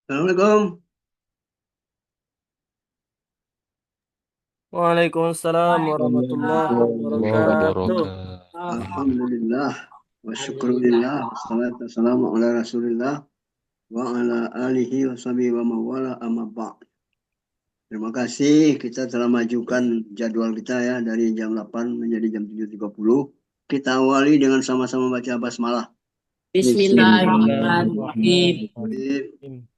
Assalamualaikum. Waalaikumsalam warahmatullahi Warahmatullahi wabarakatuh. wabarakatuh. Alhamdulillah. Wa Alhamdulillah. syukurillah. Wassalatu wassalamu ala rasulillah. Wa ala alihi wa sahbihi wa mawala amma ba'd. Terima kasih kita telah majukan jadwal kita ya dari jam 8 menjadi jam 7.30. Kita awali dengan sama-sama baca basmalah. Bismillahirrahmanirrahim. Bismillahirrahmanirrahim. Bismillahirrahmanirrahim.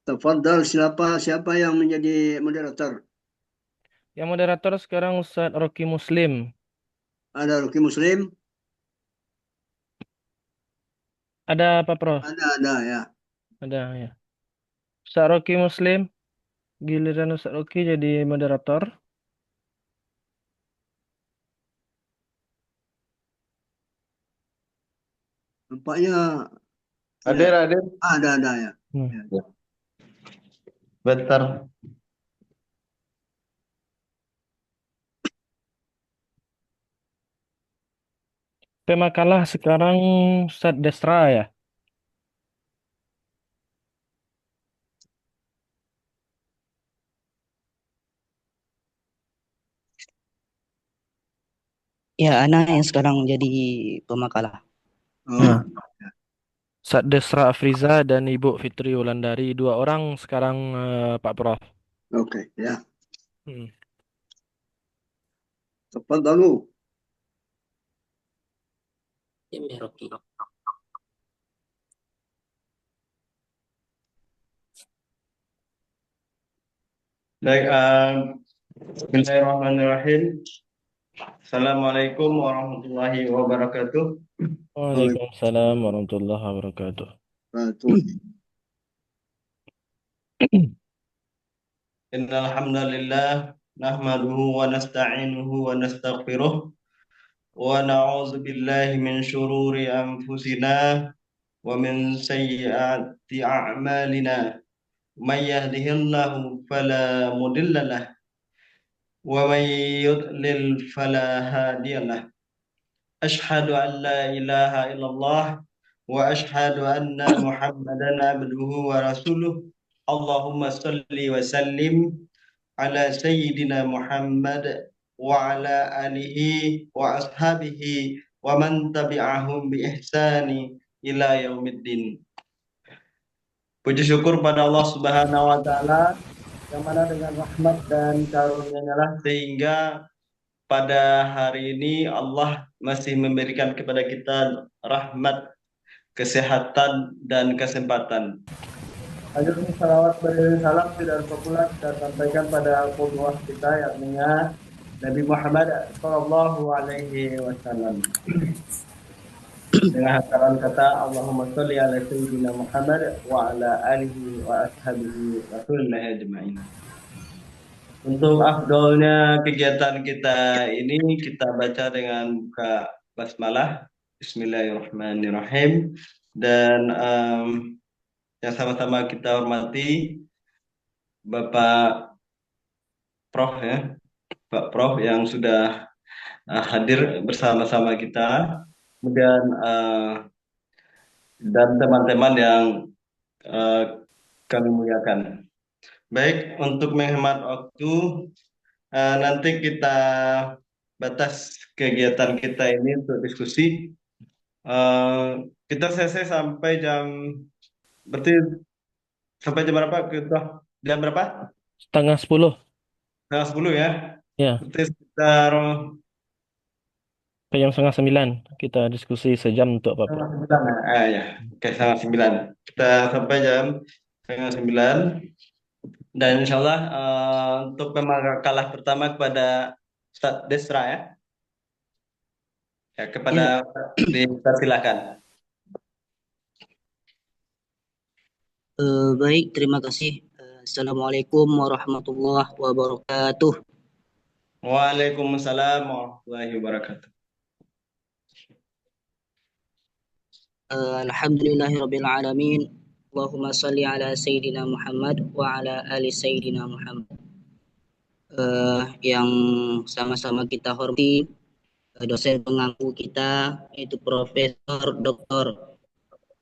Tafadhal, siapa yang menjadi moderator? Yang moderator sekarang Ustadz Rocky Muslim. Ada Ruki Muslim? Ada apa, Prof? Ada ya. Ada ya. Ustadz Rocky Muslim. Giliran Ustadz Rocky jadi moderator. Nampaknya tidak Hadir, hadir. ada ya. Hmm. Ya. Bentar. Pemakalah sekarang Ustadz Desra ya. Ya, anak yang sekarang jadi pemakalah. Oh, Nah, Ustadz Desra Afriza dan Ibu Fitri Wulandari. Dua orang sekarang Pak Prof. oke ya. Hmm. Tafadhalu. Ya, Rocky. Baik, Bismillahirrahmanirrahim. Assalamualaikum warahmatullahi wabarakatuh. Waalaikumsalam warahmatullahi wabarakatuh. Waalaikumsalam. Innal hamdalillah nahmaduhu wa nasta'inuhu wa nastaghfiruh wa na'udzu billahi min syururi anfusina wa min sayyiati a'malina. May yahdihillahu fala mudilla lahu wa may yudlil fala hadiyalah. Ashhadu an la ilaha illallah wa ashhadu anna Muhammadan abduhu wa rasuluh. Allahumma salli wa sallim ala sayyidina Muhammad wa ala alihi wa ashabihi wa man tabi'ahum bi ihsani ila yaumiddin. Puji syukur pada Allah Subhanahu wa taala yang mana dengan rahmat dan karunia-Nya lah sehingga pada hari ini Allah masih memberikan kepada kita rahmat, kesehatan, dan kesempatan. Ajarkan salawat beriring salam tidak lupa pula kita sampaikan pada qudwah kita yakni Nabi Muhammad Sallallahu Alaihi Wasallam. Dengan hafalan kata Allahumma sholli ala sayyidina Muhammad wa ala alihi wa ashabihi rasulillah ajma'in. Untuk afdolnya kegiatan kita ini kita baca dengan buka basmalah. Bismillahirrahmanirrahim. Dan yang sama-sama kita hormati Bapak Prof ya, Pak Prof yang sudah hadir bersama-sama kita. Kemudian dan teman-teman yang kami muliakan. Baik, untuk menghemat waktu, nanti kita batas kegiatan kita ini untuk diskusi. Kita selesai sampai berarti sampai jam berapa? Jam berapa? Setengah 10. Setengah 10 ya. Ya, Berarti sekitar ke jam setengah 9. Kita diskusi sejam untuk apa, Prof? setengah 9. Ya. Oke, setengah 9. Kita sampai jam setengah 9. Dan insya Allah untuk pemakalah pertama kepada Ustadz Desra ya. Ya, kepada Ya, dipersilakan. baik, terima kasih. Assalamualaikum warahmatullahi wabarakatuh. Waalaikumsalam warahmatullahi wabarakatuh. Alhamdulillahirabbil alamin. Allahumma shalli ala sayyidina Muhammad wa ala ali sayyidina Muhammad. Yang sama-sama kita hormati dosen pengampu kita yaitu Profesor Dr.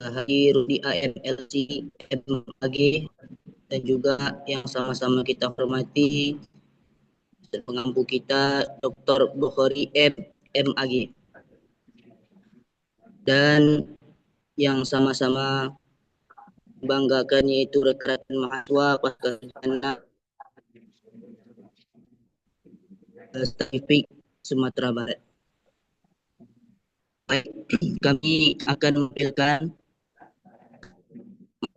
hadir di AMLC MAG, dan juga yang sama-sama kita hormati pengampu kita Dr. Bukhari MAG, dan yang sama-sama banggakan yaitu rekan mahasiswa Sarjana Saintifik Sumatera Barat. Baik, kami akan menampilkan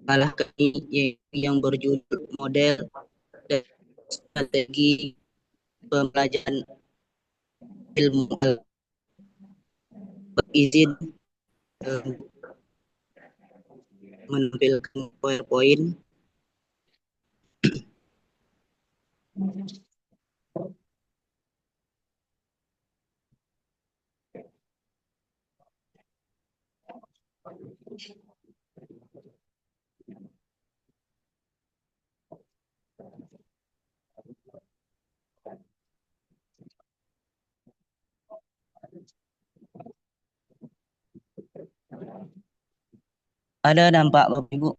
makalah kami yang berjudul model dan strategi pembelajaran ilmu. Izin menampilkan PowerPoint. Ada nampak Bapak Ibu?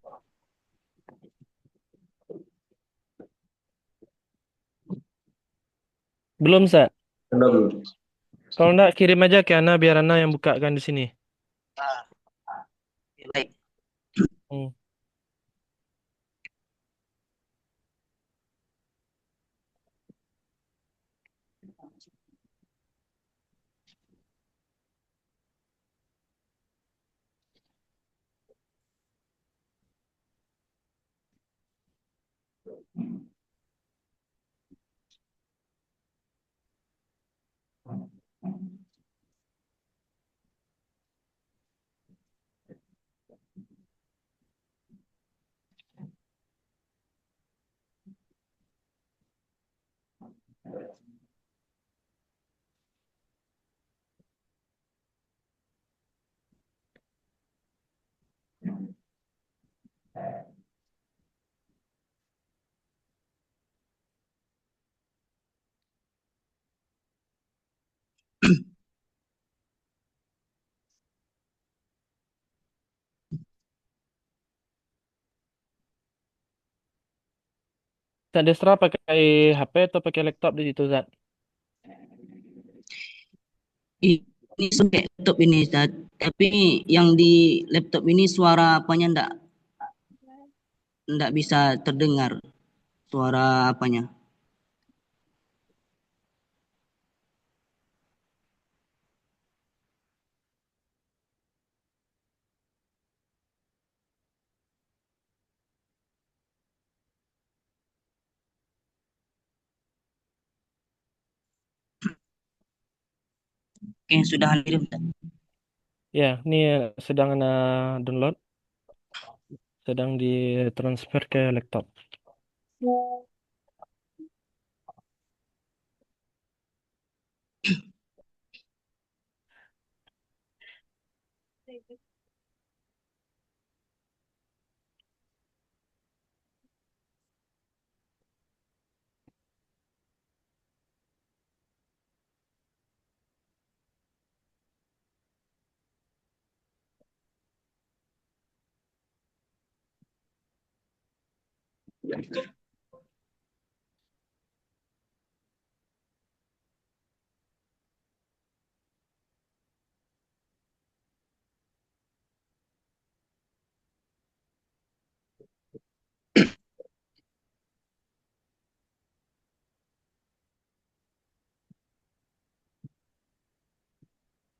Belum, Ustaz. Belum. Kalau enggak kirim aja ke Ana biar Ana yang bukakan di sini. Baik. Hmm. Ustaz Desra pakai HP atau pakai laptop di situ, Ustaz? Ini sampai laptop ini, Ustaz. Tapi yang di laptop ini suara apanya enggak bisa terdengar. Suara apanya? Oke, sudah hadir, Ustaz. Ya, ini sedang Ana download, sedang ditransfer ke laptop.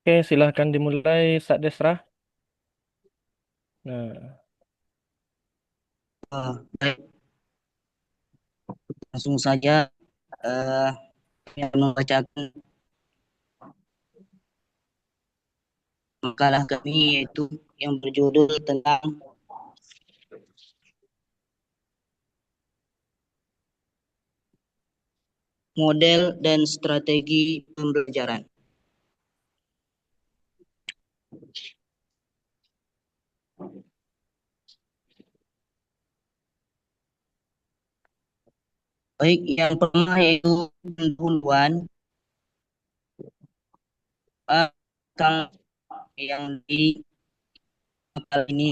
Oke, silahkan dimulai, Ustaz Desra. Nah, Baik, langsung saja yang membacakan makalah kami yaitu yang berjudul tentang model dan strategi pembelajaran. Baik, yang pertama yaitu pendahuluan tentang yang kali ini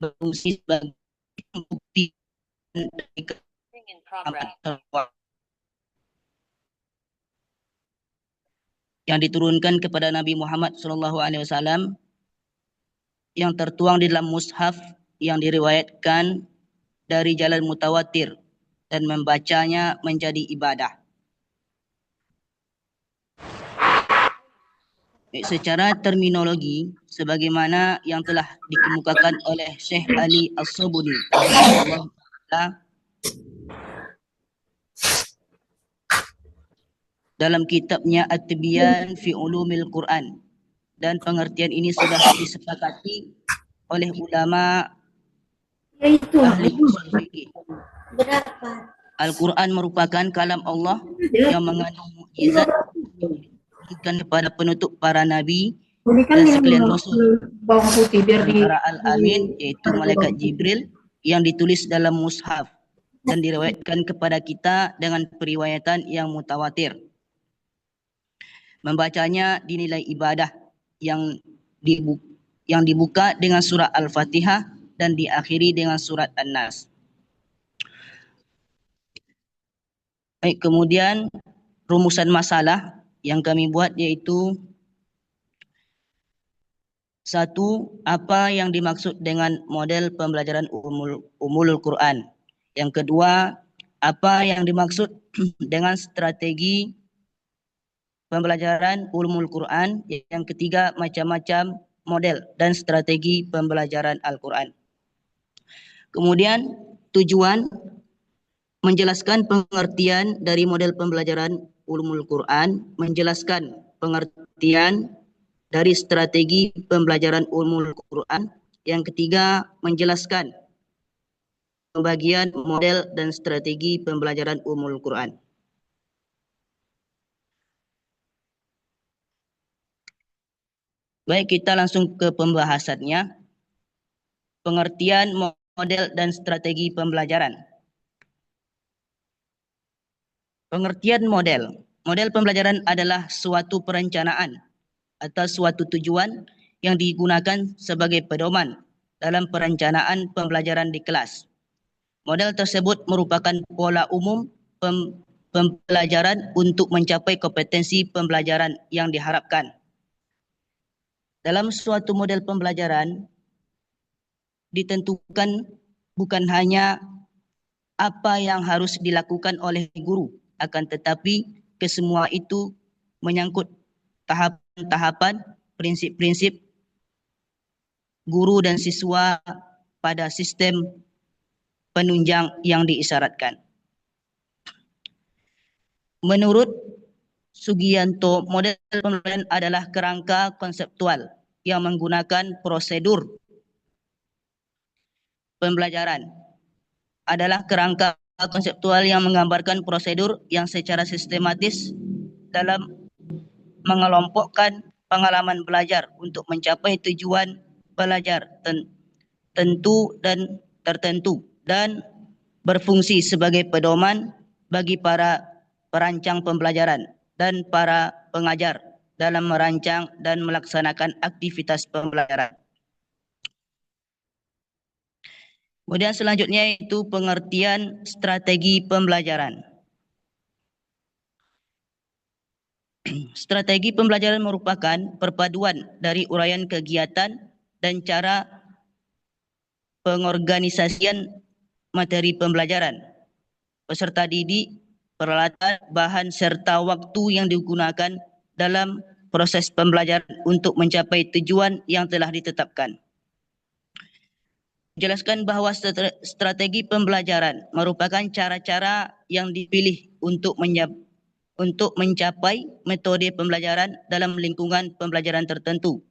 berfungsi sebagai bukti dari yang diturunkan kepada Nabi Muhammad SAW yang tertuang di dalam mushaf yang diriwayatkan dari jalan mutawatir dan membacanya menjadi ibadah. Secara terminologi, sebagaimana yang telah dikemukakan oleh Syekh Ali As-Sabuni dalam kitabnya At-Tibyan fi Ulumil Quran, dan pengertian ini sudah disepakati oleh ulama ahli usul fikih. Al-Quran merupakan kalam Allah yang mengandung mukjizat diberikan kepada penutup para nabi dan sekalian rasul. Antara Al-Amin yaitu malaikat Jibril yang ditulis dalam mushaf dan diriwayatkan kepada kita dengan periwayatan yang mutawatir. Membacanya dinilai ibadah yang dibuka dengan surah Al-Fatihah dan diakhiri dengan surat An-Nas. Baik, kemudian rumusan masalah yang kami buat yaitu: satu, apa yang dimaksud dengan model pembelajaran Umulul Quran? Yang kedua, apa yang dimaksud dengan strategi pembelajaran ulumul Quran? Yang ketiga, macam-macam model dan strategi pembelajaran Al-Quran. Kemudian tujuan menjelaskan pengertian dari model pembelajaran ulumul Quran, menjelaskan pengertian dari strategi pembelajaran ulumul Quran. Yang ketiga, menjelaskan pembagian model dan strategi pembelajaran ulumul Quran. Baik, kita langsung ke pembahasannya. Pengertian model dan strategi pembelajaran. Pengertian model. Model pembelajaran adalah suatu perencanaan atau suatu tujuan yang digunakan sebagai pedoman dalam perencanaan pembelajaran di kelas. Model tersebut merupakan pola umum pembelajaran untuk mencapai kompetensi pembelajaran yang diharapkan. Dalam suatu model pembelajaran ditentukan bukan hanya apa yang harus dilakukan oleh guru, akan tetapi kesemua itu menyangkut tahapan-tahapan, prinsip-prinsip guru dan siswa pada sistem penunjang yang diisyaratkan. Menurut Sugianto, model pembelajaran adalah kerangka konseptual yang menggunakan prosedur pembelajaran. Adalah kerangka konseptual yang menggambarkan prosedur yang secara sistematis dalam mengelompokkan pengalaman belajar untuk mencapai tujuan belajar tentu dan tertentu, dan berfungsi sebagai pedoman bagi para perancang pembelajaran dan para pengajar dalam merancang dan melaksanakan aktivitas pembelajaran. Kemudian selanjutnya itu pengertian strategi pembelajaran. Strategi pembelajaran merupakan perpaduan dari uraian kegiatan dan cara pengorganisasian materi pembelajaran, peserta didik, peralatan, bahan serta waktu yang digunakan dalam proses pembelajaran untuk mencapai tujuan yang telah ditetapkan. Jelaskan bahwa strategi pembelajaran merupakan cara-cara yang dipilih untuk mencapai metode pembelajaran dalam lingkungan pembelajaran tertentu.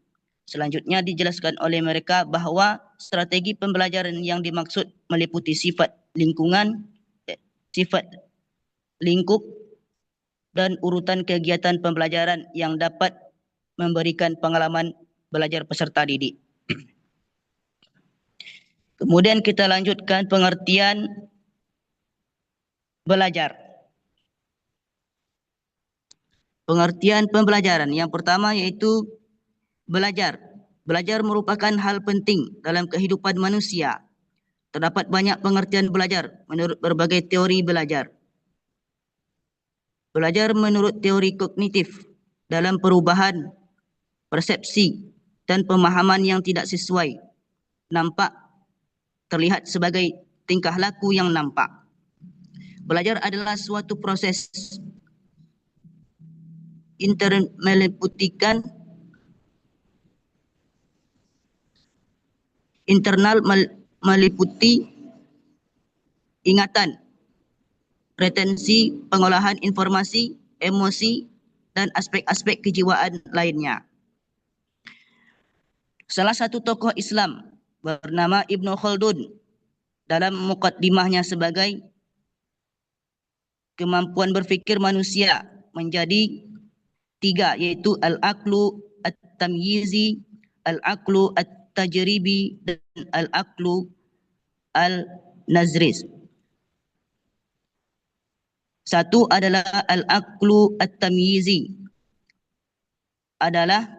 Selanjutnya dijelaskan oleh mereka bahwa strategi pembelajaran yang dimaksud meliputi sifat lingkungan, sifat lingkup, dan urutan kegiatan pembelajaran yang dapat memberikan pengalaman belajar peserta didik. Kemudian kita lanjutkan pengertian belajar. Pengertian pembelajaran yang pertama iaitu belajar. Belajar merupakan hal penting dalam kehidupan manusia. Terdapat banyak pengertian belajar menurut berbagai teori belajar. Belajar menurut teori kognitif dalam perubahan persepsi dan pemahaman yang tidak sesuai nampak terlihat sebagai tingkah laku yang nampak. Belajar adalah suatu proses internal meliputi ingatan, retensi, pengolahan informasi, emosi, dan aspek-aspek kejiwaan lainnya. Salah satu tokoh Islam bernama Ibnu Khaldun dalam muqaddimahnya sebagai kemampuan berfikir manusia menjadi 3, yaitu al-aqlu at-tamyizi, al-aqlu at-tajribi, dan al-aqlu al-nazris. Satu adalah al-aqlu at-tamyizi, adalah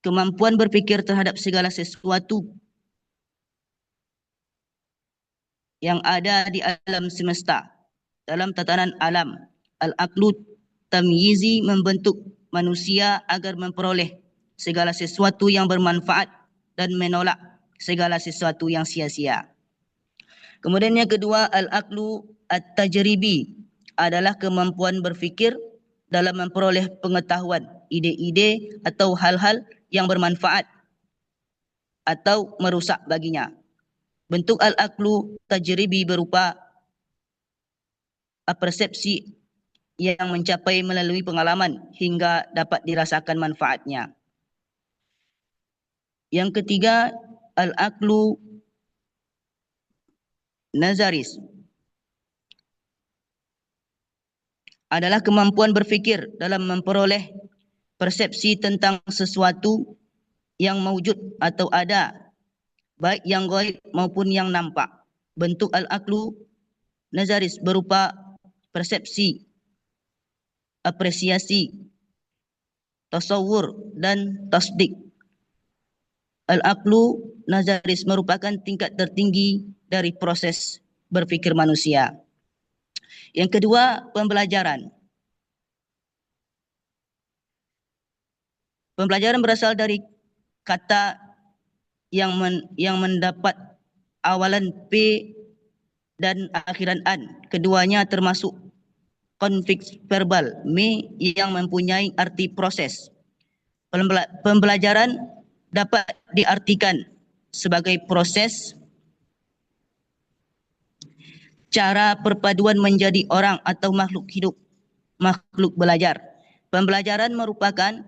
kemampuan berfikir terhadap segala sesuatu yang ada di alam semesta, dalam tatanan alam. Al-aqlu tamyizi membentuk manusia agar memperoleh segala sesuatu yang bermanfaat dan menolak segala sesuatu yang sia-sia. Kemudian yang kedua, al-aqlu at-tajribi adalah kemampuan berfikir dalam memperoleh pengetahuan, ide-ide atau hal-hal yang bermanfaat atau merusak baginya. Bentuk al-aqlu tajribi berupa persepsi yang mencapai melalui pengalaman hingga dapat dirasakan manfaatnya. Yang ketiga, al-aqlu nazaris adalah kemampuan berfikir dalam memperoleh persepsi tentang sesuatu yang mewujud atau ada, baik yang gaib maupun yang nampak. Bentuk al-aqlu nazaris berupa persepsi, apresiasi, tasawur, dan tasdik. Al-aqlu nazaris merupakan tingkat tertinggi dari proses berfikir manusia. Yang kedua, pembelajaran. Pembelajaran berasal dari kata yang mendapat awalan P dan akhiran an. Keduanya termasuk konfiks verbal me yang mempunyai arti proses. Pembelajaran dapat diartikan sebagai proses cara perpaduan menjadi orang atau makhluk hidup, makhluk belajar. Pembelajaran merupakan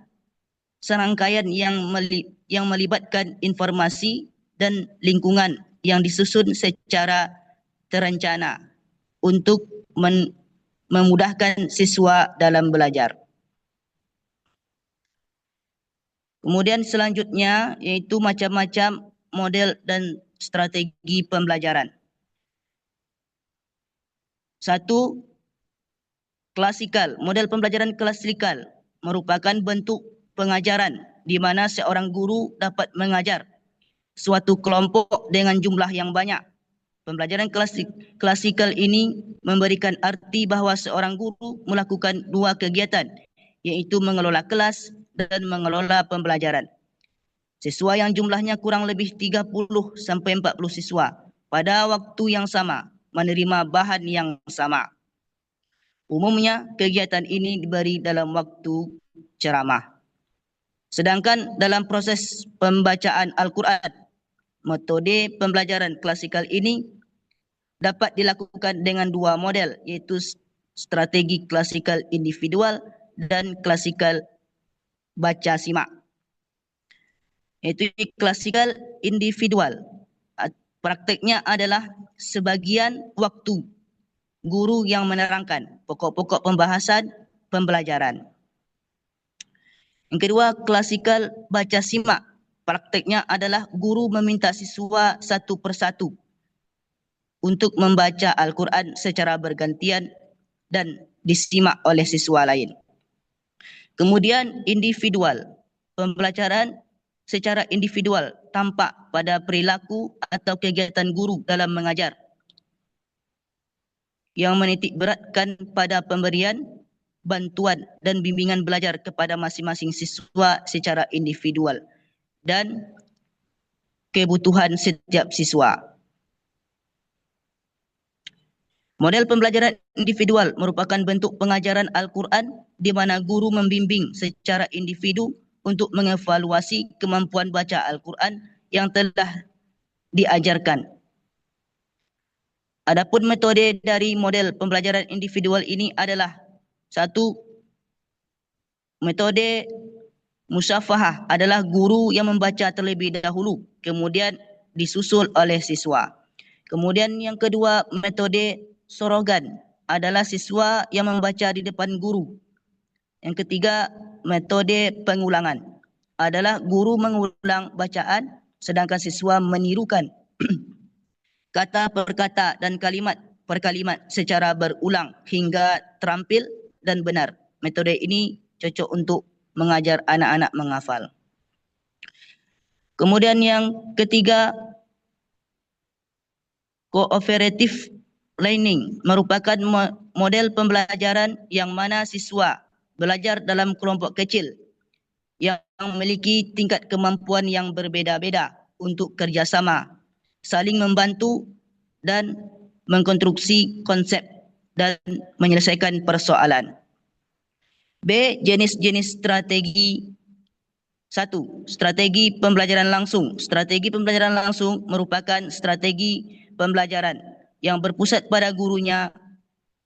serangkaian yang melibatkan informasi dan lingkungan yang disusun secara terencana untuk memudahkan siswa dalam belajar. Kemudian selanjutnya yaitu macam-macam model dan strategi pembelajaran. Satu, klasikal. Model pembelajaran klasikal merupakan bentuk pengajaran di mana seorang guru dapat mengajar suatu kelompok dengan jumlah yang banyak. Pembelajaran klasikal ini memberikan arti bahawa seorang guru melakukan dua kegiatan, iaitu mengelola kelas dan mengelola pembelajaran. Siswa yang jumlahnya kurang lebih 30 sampai 40 siswa pada waktu yang sama menerima bahan yang sama. Umumnya kegiatan ini diberi dalam waktu ceramah. Sedangkan dalam proses pembacaan Al-Quran, metode pembelajaran klasikal ini dapat dilakukan dengan dua model, iaitu strategi klasikal individual dan klasikal baca simak. Iaitu klasikal individual. Praktiknya adalah sebagian waktu guru yang menerangkan pokok-pokok pembahasan pembelajaran. Yang kedua, klasikal baca simak. Praktiknya adalah guru meminta siswa satu persatu untuk membaca Al-Quran secara bergantian dan disimak oleh siswa lain. Kemudian individual, pembelajaran secara individual tampak pada perilaku atau kegiatan guru dalam mengajar yang menitik beratkan pada pemberian bantuan dan bimbingan belajar kepada masing-masing siswa secara individual dan kebutuhan setiap siswa. Model pembelajaran individual merupakan bentuk pengajaran Al-Quran di mana guru membimbing secara individu untuk mengevaluasi kemampuan baca Al-Quran yang telah diajarkan. Adapun metode dari model pembelajaran individual ini adalah satu, metode musyafahah adalah guru yang membaca terlebih dahulu kemudian disusul oleh siswa. Kemudian yang kedua, metode sorogan adalah siswa yang membaca di depan guru. Yang ketiga, metode pengulangan adalah guru mengulang bacaan sedangkan siswa menirukan kata per kata dan kalimat per kalimat secara berulang hingga terampil dan benar. Metode ini cocok untuk mengajar anak-anak menghafal. Kemudian yang ketiga, cooperative learning merupakan model pembelajaran yang mana siswa belajar dalam kelompok kecil yang memiliki tingkat kemampuan yang berbeza-beza untuk kerjasama, saling membantu dan mengkonstruksi konsep dan menyelesaikan persoalan. B. Jenis-jenis strategi. 1. Strategi pembelajaran langsung. Strategi pembelajaran langsung merupakan strategi pembelajaran yang berpusat pada gurunya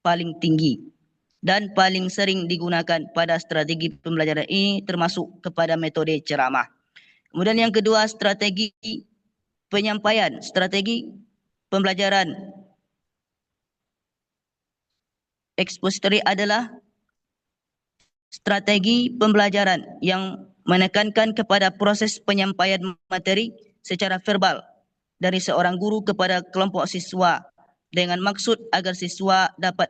paling tinggi dan paling sering digunakan pada strategi pembelajaran ini termasuk kepada metode ceramah. Kemudian yang kedua, strategi penyampaian. Strategi pembelajaran expository adalah strategi pembelajaran yang menekankan kepada proses penyampaian materi secara verbal dari seorang guru kepada kelompok siswa dengan maksud agar siswa dapat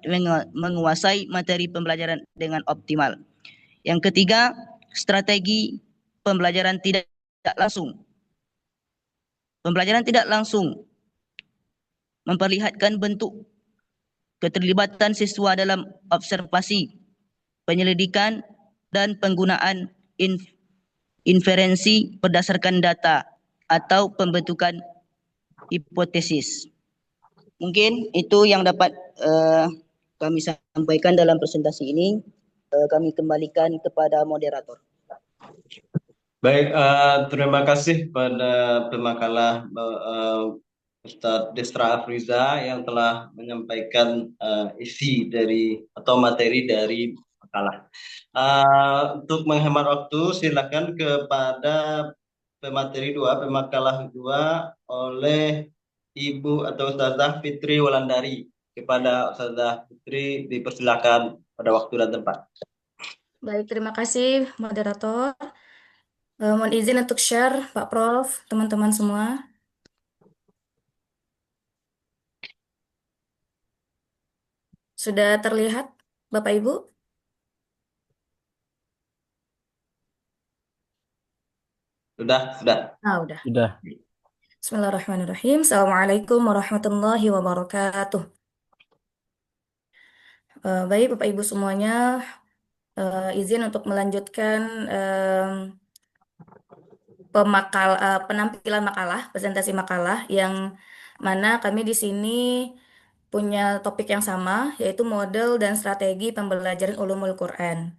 menguasai materi pembelajaran dengan optimal. Yang ketiga, strategi pembelajaran tidak langsung. Pembelajaran tidak langsung memperlihatkan bentuk keterlibatan siswa dalam observasi, penyelidikan dan penggunaan inferensi berdasarkan data atau pembentukan hipotesis. Mungkin itu yang dapat kami sampaikan dalam presentasi ini. Kami kembalikan kepada moderator. Baik, terima kasih pada pemakalah Ustadz Desra Afriza yang telah menyampaikan isi dari atau materi dari makalah. Untuk menghemat waktu, silakan kepada pemateri 2, pemakalah 2 oleh Ibu atau Ustazah Fitri Wulandari. Kepada Ustazah Fitri dipersilakan pada waktu dan tempat. Baik, terima kasih moderator. Mohon izin untuk share Pak Prof, teman-teman semua. Sudah terlihat Bapak Ibu? Sudah. Udah. Sudah. Bismillahirrahmanirrahim. Assalamualaikum warahmatullahi wabarakatuh. Baik Bapak Ibu semuanya, izin untuk melanjutkan penampilan makalah, presentasi makalah yang mana kami di sini punya topik yang sama, yaitu model dan strategi pembelajaran ulumul Quran.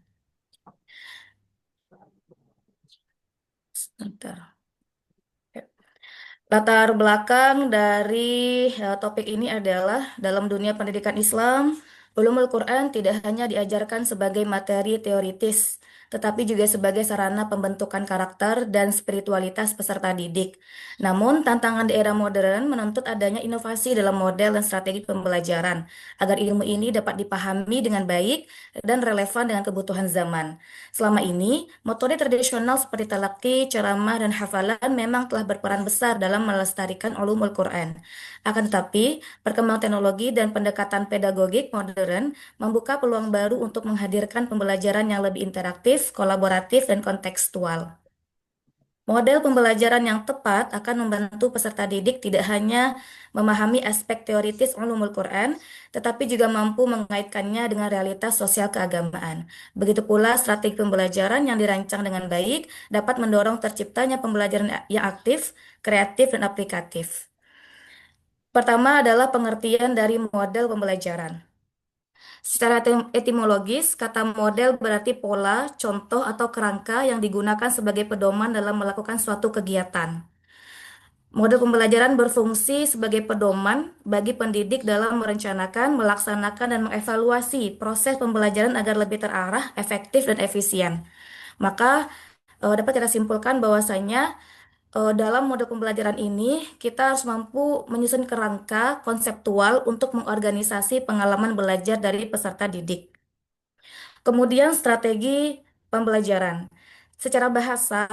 Sebentar. Latar belakang dari topik ini adalah dalam dunia pendidikan Islam, ulumul Quran tidak hanya diajarkan sebagai materi teoritis, tetapi juga sebagai sarana pembentukan karakter dan spiritualitas peserta didik. Namun, tantangan di era modern menuntut adanya inovasi dalam model dan strategi pembelajaran, agar ilmu ini dapat dipahami dengan baik dan relevan dengan kebutuhan zaman. Selama ini, metode tradisional seperti talaqi, ceramah, dan hafalan memang telah berperan besar dalam melestarikan ulumul Quran. Akan tetapi, perkembangan teknologi dan pendekatan pedagogik modern membuka peluang baru untuk menghadirkan pembelajaran yang lebih interaktif teoritis, kolaboratif, dan kontekstual. Model pembelajaran yang tepat akan membantu peserta didik tidak hanya memahami aspek teoritis ulumul Quran, tetapi juga mampu mengaitkannya dengan realitas sosial keagamaan. Begitu pula strategi pembelajaran yang dirancang dengan baik dapat mendorong terciptanya pembelajaran yang aktif, kreatif, dan aplikatif. Pertama adalah pengertian dari model pembelajaran. Secara etimologis, kata model berarti pola, contoh, atau kerangka yang digunakan sebagai pedoman dalam melakukan suatu kegiatan. Model pembelajaran berfungsi sebagai pedoman bagi pendidik dalam merencanakan, melaksanakan, dan mengevaluasi proses pembelajaran agar lebih terarah, efektif, dan efisien. Maka dapat kita simpulkan bahwasanya dalam model pembelajaran ini kita harus mampu menyusun kerangka konseptual untuk mengorganisasi pengalaman belajar dari peserta didik. Kemudian strategi pembelajaran. Secara bahasa,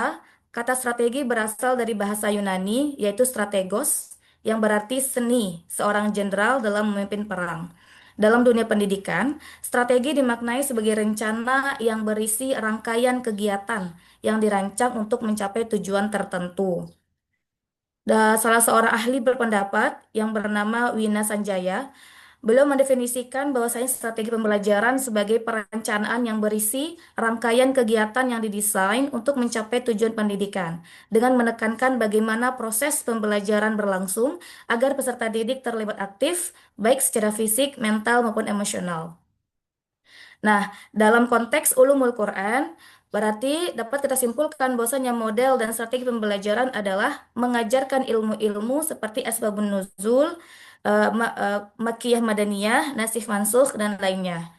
kata strategi berasal dari bahasa Yunani, yaitu strategos, yang berarti seni seorang jenderal dalam memimpin perang. Dalam dunia pendidikan, strategi dimaknai sebagai rencana yang berisi rangkaian kegiatan yang dirancang untuk mencapai tujuan tertentu. Dan salah seorang ahli berpendapat yang bernama Wina Sanjaya, beliau mendefinisikan bahwasanya strategi pembelajaran sebagai perencanaan yang berisi rangkaian kegiatan yang didesain untuk mencapai tujuan pendidikan, dengan menekankan bagaimana proses pembelajaran berlangsung agar peserta didik terlibat aktif, baik secara fisik, mental, maupun emosional. Nah, dalam konteks ulumul Quran, berarti dapat kita simpulkan bahwasanya model dan strategi pembelajaran adalah mengajarkan ilmu-ilmu seperti asbabun nuzul, Makkiyah Madaniyah, Nasikh Mansukh, dan lainnya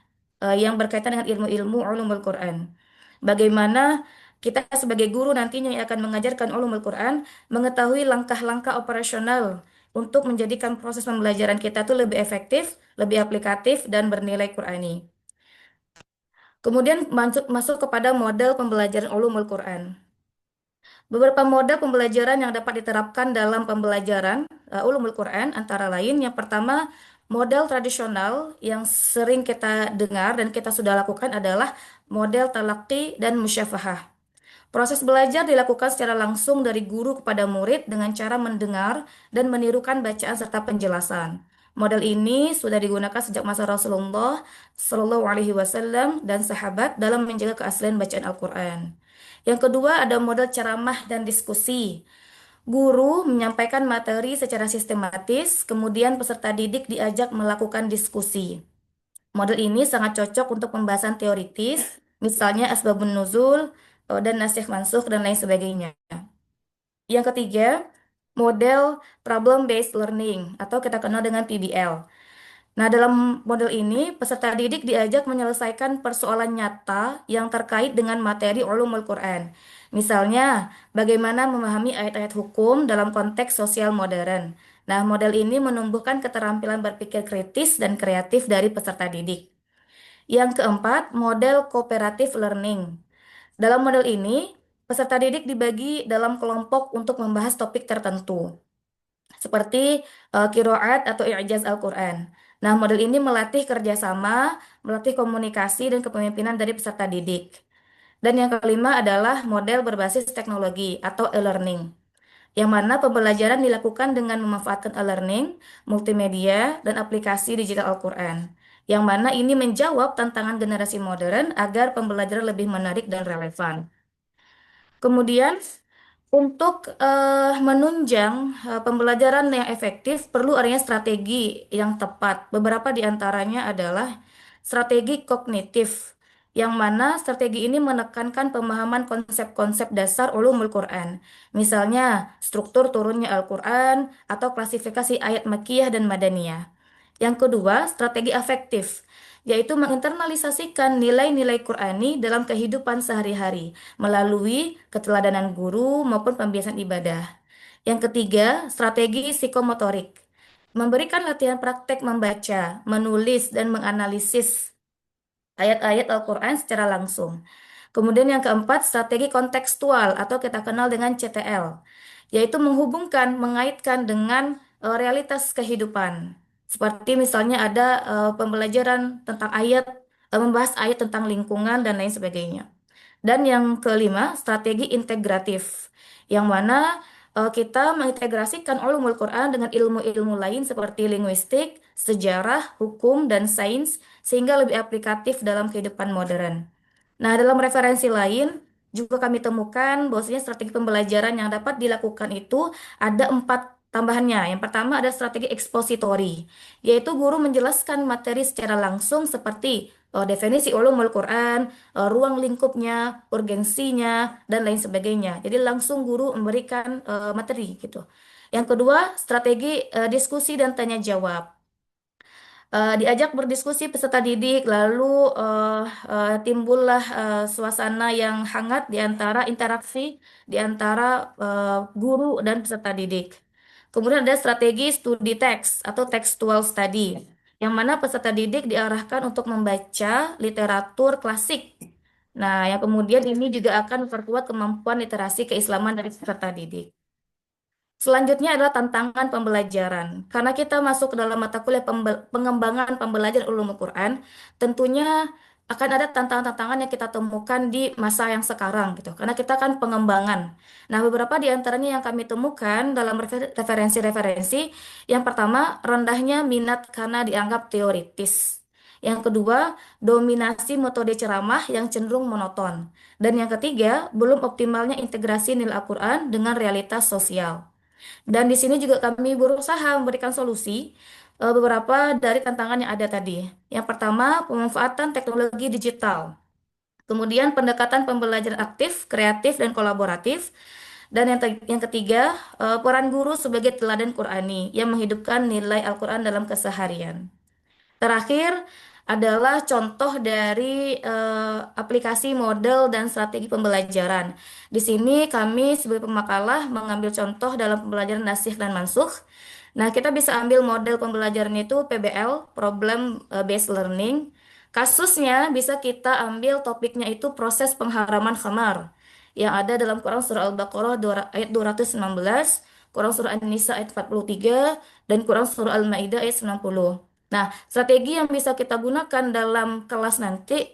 yang berkaitan dengan ilmu-ilmu ulumul Quran. Bagaimana kita sebagai guru nantinya yang akan mengajarkan ulumul Quran mengetahui langkah-langkah operasional untuk menjadikan proses pembelajaran kita itu lebih efektif, lebih aplikatif, dan bernilai Qurani. Kemudian masuk kepada model pembelajaran ulumul Quran. Beberapa model pembelajaran yang dapat diterapkan dalam pembelajaran ulumul Quran antara lain yang pertama, model tradisional yang sering kita dengar dan kita sudah lakukan adalah model talaqi dan musyafahah. Proses belajar dilakukan secara langsung dari guru kepada murid dengan cara mendengar dan menirukan bacaan serta penjelasan. Model ini sudah digunakan sejak masa Rasulullah Shallallahu Alaihi Wasallam dan sahabat dalam menjaga keaslian bacaan Al-Quran. Yang kedua ada model ceramah dan diskusi. Guru menyampaikan materi secara sistematis, kemudian peserta didik diajak melakukan diskusi. Model ini sangat cocok untuk pembahasan teoritis, misalnya asbabun nuzul, dan nasikh mansukh, dan lain sebagainya. Yang ketiga, model problem based learning atau kita kenal dengan PBL. Nah, dalam model ini, peserta didik diajak menyelesaikan persoalan nyata yang terkait dengan materi ulumul Quran. Misalnya, bagaimana memahami ayat-ayat hukum dalam konteks sosial modern. Nah, model ini menumbuhkan keterampilan berpikir kritis dan kreatif dari peserta didik. Yang keempat, model cooperative learning. Dalam model ini, peserta didik dibagi dalam kelompok untuk membahas topik tertentu seperti qiraat atau i'jaz Al-Quran. Nah, model ini melatih kerjasama, melatih komunikasi dan kepemimpinan dari peserta didik. Dan yang kelima adalah model berbasis teknologi atau e-learning, yang mana pembelajaran dilakukan dengan memanfaatkan e-learning, multimedia, dan aplikasi digital Al-Quran, yang mana ini menjawab tantangan generasi modern agar pembelajaran lebih menarik dan relevan. Kemudian untuk menunjang pembelajaran yang efektif perlu adanya strategi yang tepat. Beberapa di antaranya adalah strategi kognitif, yang mana strategi ini menekankan pemahaman konsep-konsep dasar ulumul Quran. Misalnya, struktur turunnya Al-Quran atau klasifikasi ayat Makkiyah dan Madaniyah. Yang kedua, strategi afektif, yaitu menginternalisasikan nilai-nilai Qurani dalam kehidupan sehari-hari melalui keteladanan guru maupun pembiasan ibadah. Yang ketiga, strategi psikomotorik, memberikan latihan praktek membaca, menulis, dan menganalisis ayat-ayat Al-Quran secara langsung. Kemudian yang keempat, strategi kontekstual atau kita kenal dengan CTL, yaitu menghubungkan, mengaitkan dengan realitas kehidupan. Seperti misalnya ada pembelajaran tentang ayat, membahas ayat tentang lingkungan dan lain sebagainya. Dan yang kelima, strategi integratif, yang mana kita mengintegrasikan ulumul Quran dengan ilmu-ilmu lain seperti linguistik, sejarah, hukum, dan sains, sehingga lebih aplikatif dalam kehidupan modern. Nah, dalam referensi lain, juga kami temukan bahwasanya strategi pembelajaran yang dapat dilakukan itu ada 4 tambahannya. Yang pertama ada strategi ekspositori, yaitu guru menjelaskan materi secara langsung seperti definisi ulumul Quran, ruang lingkupnya, urgensinya, dan lain sebagainya. Jadi langsung guru memberikan materi gitu. Yang kedua, strategi diskusi dan tanya jawab. Diajak berdiskusi peserta didik, lalu timbullah suasana yang hangat di antara interaksi di antara guru dan peserta didik. Kemudian ada strategi studi teks atau textual study, yang mana peserta didik diarahkan untuk membaca literatur klasik. Nah, yang kemudian ini juga akan memperkuat kemampuan literasi keislaman dari peserta didik. Selanjutnya adalah tantangan pembelajaran. Karena kita masuk ke dalam mata kuliah pengembangan pembelajaran ulum Quran, tentunya akan ada tantangan-tantangan yang kita temukan di masa yang sekarang gitu. Karena kita kan pengembangan. Nah, beberapa di antaranya yang kami temukan dalam referensi-referensi, yang pertama, rendahnya minat karena dianggap teoritis. Yang kedua, dominasi metode ceramah yang cenderung monoton. Dan yang ketiga, belum optimalnya integrasi nilai Al-Quran dengan realitas sosial. Dan di sini juga kami berusaha memberikan solusi beberapa dari tantangan yang ada tadi. Yang pertama, pemanfaatan teknologi digital. Kemudian pendekatan pembelajaran aktif, kreatif, dan kolaboratif. Dan yang ketiga, peran guru sebagai teladan Qurani yang menghidupkan nilai Al-Quran dalam keseharian. Terakhir adalah contoh dari aplikasi model dan strategi pembelajaran. Di sini kami sebagai pemakalah mengambil contoh dalam pembelajaran nasikh dan mansukh. Nah, kita bisa ambil model pembelajaran itu PBL, Problem Based Learning. Kasusnya bisa kita ambil topiknya itu proses pengharaman khamar yang ada dalam Quran Surah Al-Baqarah ayat 219, Quran Surah An-Nisa ayat 43, dan Quran Surah Al-Ma'idah ayat 90. Nah, strategi yang bisa kita gunakan dalam kelas nanti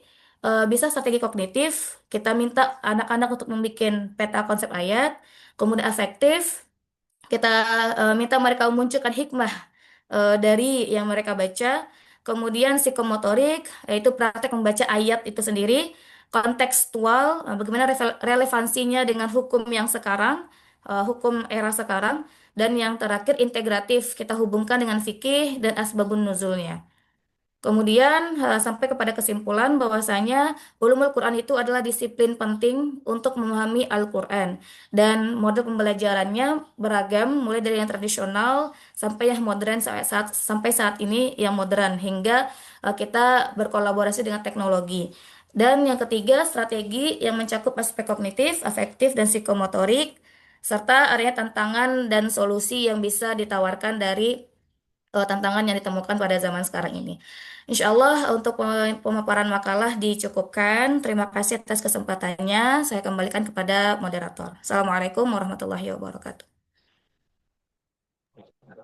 bisa strategi kognitif. Kita minta anak-anak untuk membuat peta konsep ayat, kemudian afektif. Kita minta mereka memunculkan hikmah dari yang mereka baca. Kemudian psikomotorik, yaitu praktek membaca ayat itu sendiri. Kontekstual, bagaimana relevansinya dengan hukum yang sekarang, hukum era sekarang. Dan yang terakhir integratif, kita hubungkan dengan fikih dan asbabun nuzulnya. Kemudian sampai kepada kesimpulan bahwasanya ulumul Quran itu adalah disiplin penting untuk memahami Al-Quran. Dan model pembelajarannya beragam, mulai dari yang tradisional sampai yang modern sampai saat ini yang modern, hingga kita berkolaborasi dengan teknologi. Dan yang ketiga, strategi yang mencakup aspek kognitif, afektif, dan psikomotorik, serta area tantangan dan solusi yang bisa ditawarkan dari tantangan yang ditemukan pada zaman sekarang ini. Insya Allah untuk pemaparan makalah dicukupkan. Terima kasih atas kesempatannya. Saya kembalikan kepada moderator. Assalamualaikum warahmatullahi wabarakatuh.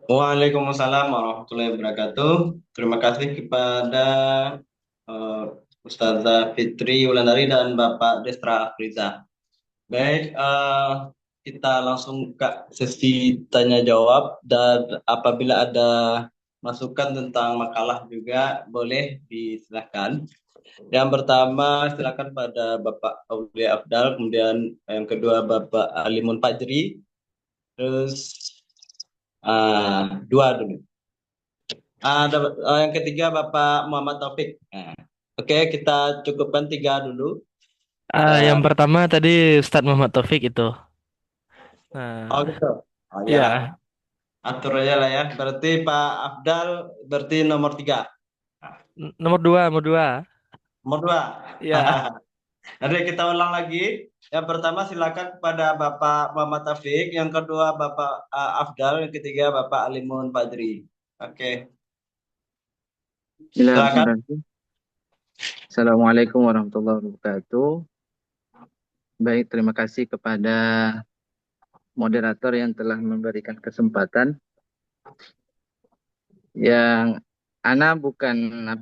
Waalaikumsalam warahmatullahi wabarakatuh. Terima kasih kepada eh, Ustazah Fitri Wulandari dan Bapak Destra Afriza. Baik, kita langsung ke sesi tanya jawab, dan apabila ada masukan tentang makalah juga boleh disilahkan. Yang pertama silakan pada Bapak Aulia Afdal, kemudian yang kedua Bapak Alimun Fajri, terus dua dulu. Yang ketiga Bapak Muhammad Taufik. Oke, kita cukupkan tiga dulu. Yang pertama tadi Ustadz Muhammad Taufik itu. Oh gitu. Oh ya, Ya, atur aja lah ya. Berarti Pak Afdal berarti nomor tiga. nomor dua, nomor dua. Nomor dua. Ya, Nanti kita ulang lagi. Yang pertama silakan kepada Bapak Muhammad Taufik, yang kedua Bapak Afdal, yang ketiga Bapak Alimun Fadri. Oke, silakan. Bismillahirrahmanirrahim. Assalamualaikum warahmatullahi wabarakatuh. Baik, terima kasih kepada moderator yang telah memberikan kesempatan. Yang Ana bukan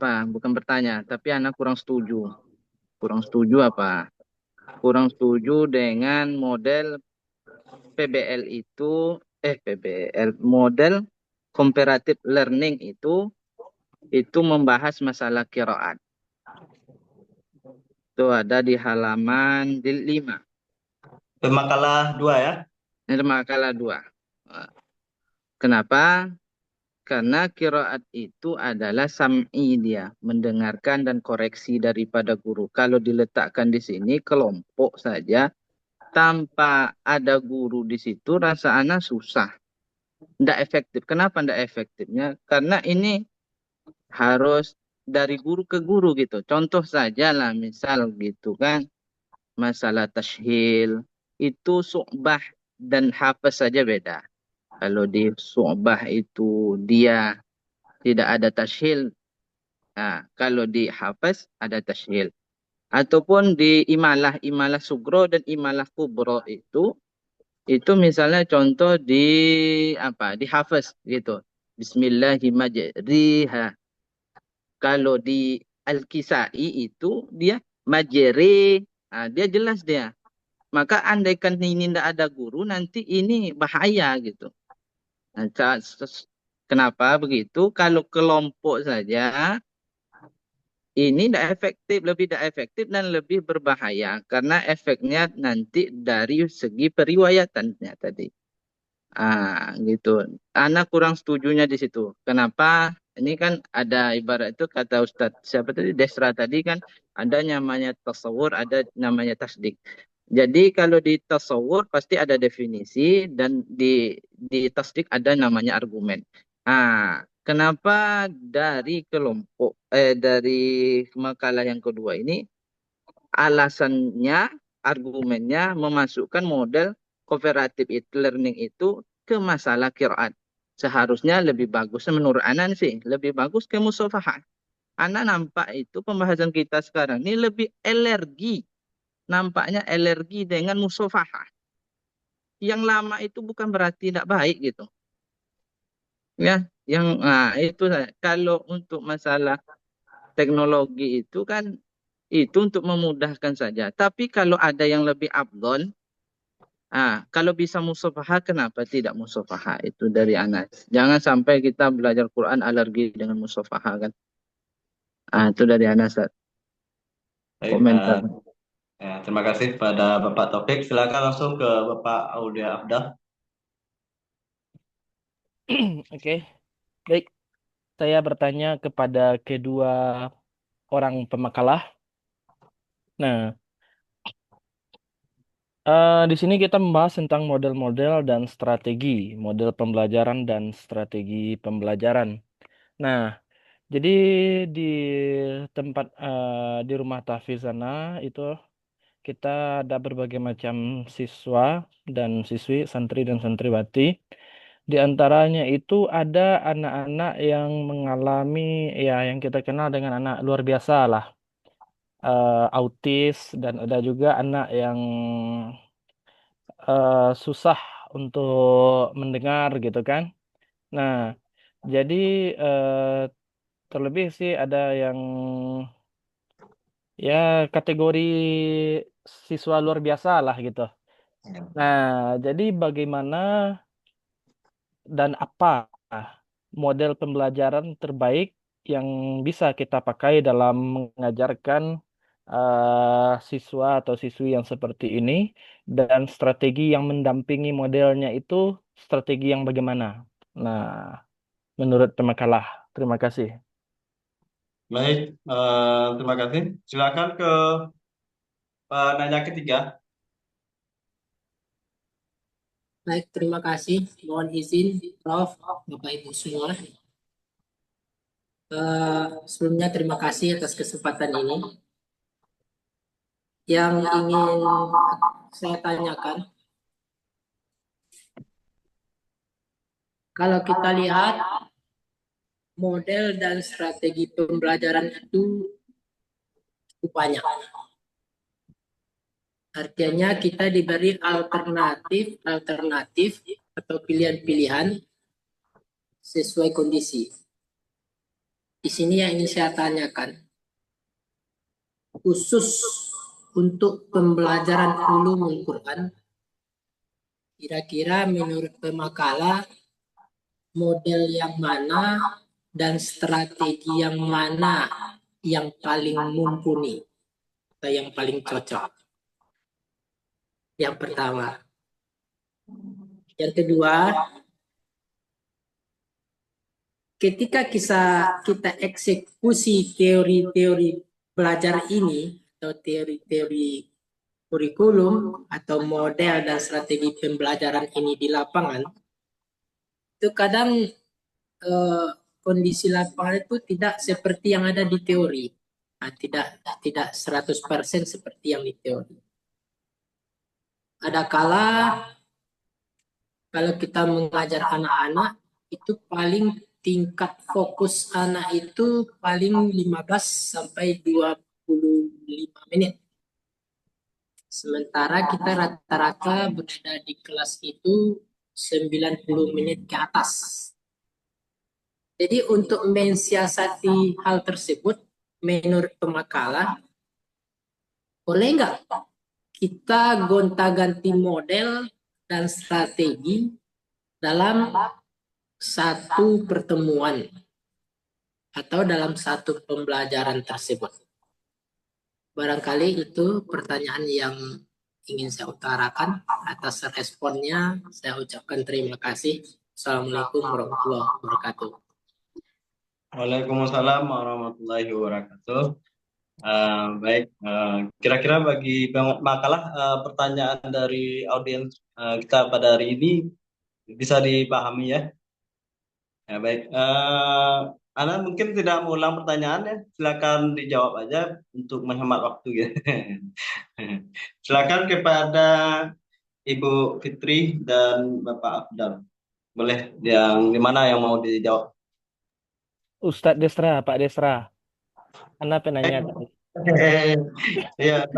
bertanya, tapi Ana kurang setuju. Kurang setuju apa? kurang setuju dengan model PBL itu, PBL, model comparative learning itu membahas masalah qiraat. Itu ada di halaman 5. Makalah 2 ya. Ini makalah 2. Kenapa? Karena qiraat itu adalah sam'i dia, mendengarkan dan koreksi daripada guru. Kalau diletakkan di sini kelompok saja, tanpa ada guru di situ rasa anak susah. Tidak efektif. Kenapa tidak efektifnya? Karena ini harus dari guru ke guru gitu. Contoh saja lah, misal gitu kan, masalah tashhil, itu su'bah dan hafaz saja beda. Kalau di su'bah itu dia tidak ada tashhil. Nah, kalau di hafaz ada tashhil. Ataupun di imalah sugro dan imalah kubro itu misalnya contoh di apa? Di hafaz gitu. Bismillahirrahmanirrahim. Kalau di Al-Kisai itu dia majeri, dia jelas dia. Maka andaikan ini tidak ada guru, nanti ini bahaya gitu. Nah, kenapa begitu? Kalau kelompok saja, ini tidak efektif, lebih tidak efektif dan lebih berbahaya. Karena efeknya nanti dari segi periwayatannya tadi. Gitu. Anak kurang setujunya di situ. Kenapa? Ini kan ada ibarat itu kata Ustadz siapa tadi Desra tadi kan ada namanya tasawur, ada namanya tasdik. Jadi kalau di tasawur pasti ada definisi dan di tasdik ada namanya argumen. Kenapa dari kelompok dari makalah yang kedua ini alasannya argumennya memasukkan model cooperative learning itu ke masalah qiraat. Seharusnya lebih bagus menurut Anan sih, lebih bagus ke musafahah. Anak nampak itu pembahasan kita sekarang ini lebih alergi. Nampaknya alergi dengan musafahah. Yang lama itu bukan berarti tidak baik gitu. Ya, itu kalau untuk masalah teknologi itu kan itu untuk memudahkan saja. Tapi kalau ada yang lebih afdol, kalau bisa musafahah, kenapa tidak musafahah? Itu dari Anas. Jangan sampai kita belajar Quran alergi dengan musafahah kan. Itu dari Anas. Baik, Komentar. terima kasih pada Bapak Taufik. Silakan langsung ke Bapak Aulia Afdah. Oke, baik. Saya bertanya kepada kedua orang pemakalah. Nah, di sini kita membahas tentang model-model dan strategi, model pembelajaran dan strategi pembelajaran. Nah, jadi di tempat di rumah tahfiz sana itu kita ada berbagai macam siswa dan siswi, santri dan santriwati. Di antaranya itu ada anak-anak yang mengalami ya yang kita kenal dengan anak luar biasa lah, autis, dan ada juga anak yang susah untuk mendengar gitu kan. Nah, jadi terlebih sih ada yang ya kategori siswa luar biasa lah gitu. Nah, jadi bagaimana dan apa model pembelajaran terbaik yang bisa kita pakai dalam mengajarkan siswa atau siswi yang seperti ini, dan strategi yang mendampingi modelnya itu strategi yang bagaimana? Nah, menurut pemakalah. Terima kasih. Baik, terima kasih. Silakan ke penanya ketiga. Baik, terima kasih. Mohon izin, Prof, Bapak Ibu semua. Sebelumnya terima kasih atas kesempatan ini. Yang ingin saya tanyakan, kalau kita lihat model dan strategi pembelajaran itu cukup banyak. Artinya kita diberi alternatif atau pilihan-pilihan sesuai kondisi. Di sini yang ingin saya tanyakan, khusus untuk pembelajaran ulumul Quran, kira-kira menurut pemakalah model yang mana dan strategi yang mana yang paling mumpuni atau yang paling cocok? Yang pertama. Yang kedua, ketika kita eksekusi teori-teori belajar ini atau teori-teori kurikulum atau model dan strategi pembelajaran ini di lapangan, itu kadang kondisi lapangan itu tidak seperti yang ada di teori. Nah, tidak 100% seperti yang di teori. Ada kala kalau kita mengajar anak-anak itu paling tingkat fokus anak itu paling 15 sampai 25 menit. Sementara kita rata-rata berada di kelas itu 90 menit ke atas. Jadi untuk mensiasati hal tersebut, menurut pemakalah, boleh nggak kita gonta-ganti model dan strategi dalam satu pertemuan atau dalam satu pembelajaran tersebut? Barangkali itu pertanyaan yang ingin saya utarakan. Atas responnya, saya ucapkan terima kasih. Assalamualaikum warahmatullahi wabarakatuh. Waalaikumsalam warahmatullahi wabarakatuh. Baik, kira-kira bagi makalah pertanyaan dari audiens kita pada hari ini bisa dipahami ya. Ya baik, Ana mungkin tidak mengulang pertanyaannya, silakan dijawab aja untuk menghemat waktu ya. Silakan kepada Ibu Fitri dan Bapak Afdal. Boleh yang di mana yang mau dijawab? Ustadz Desra, Pak Desra. Anda penanya tadi. Iya,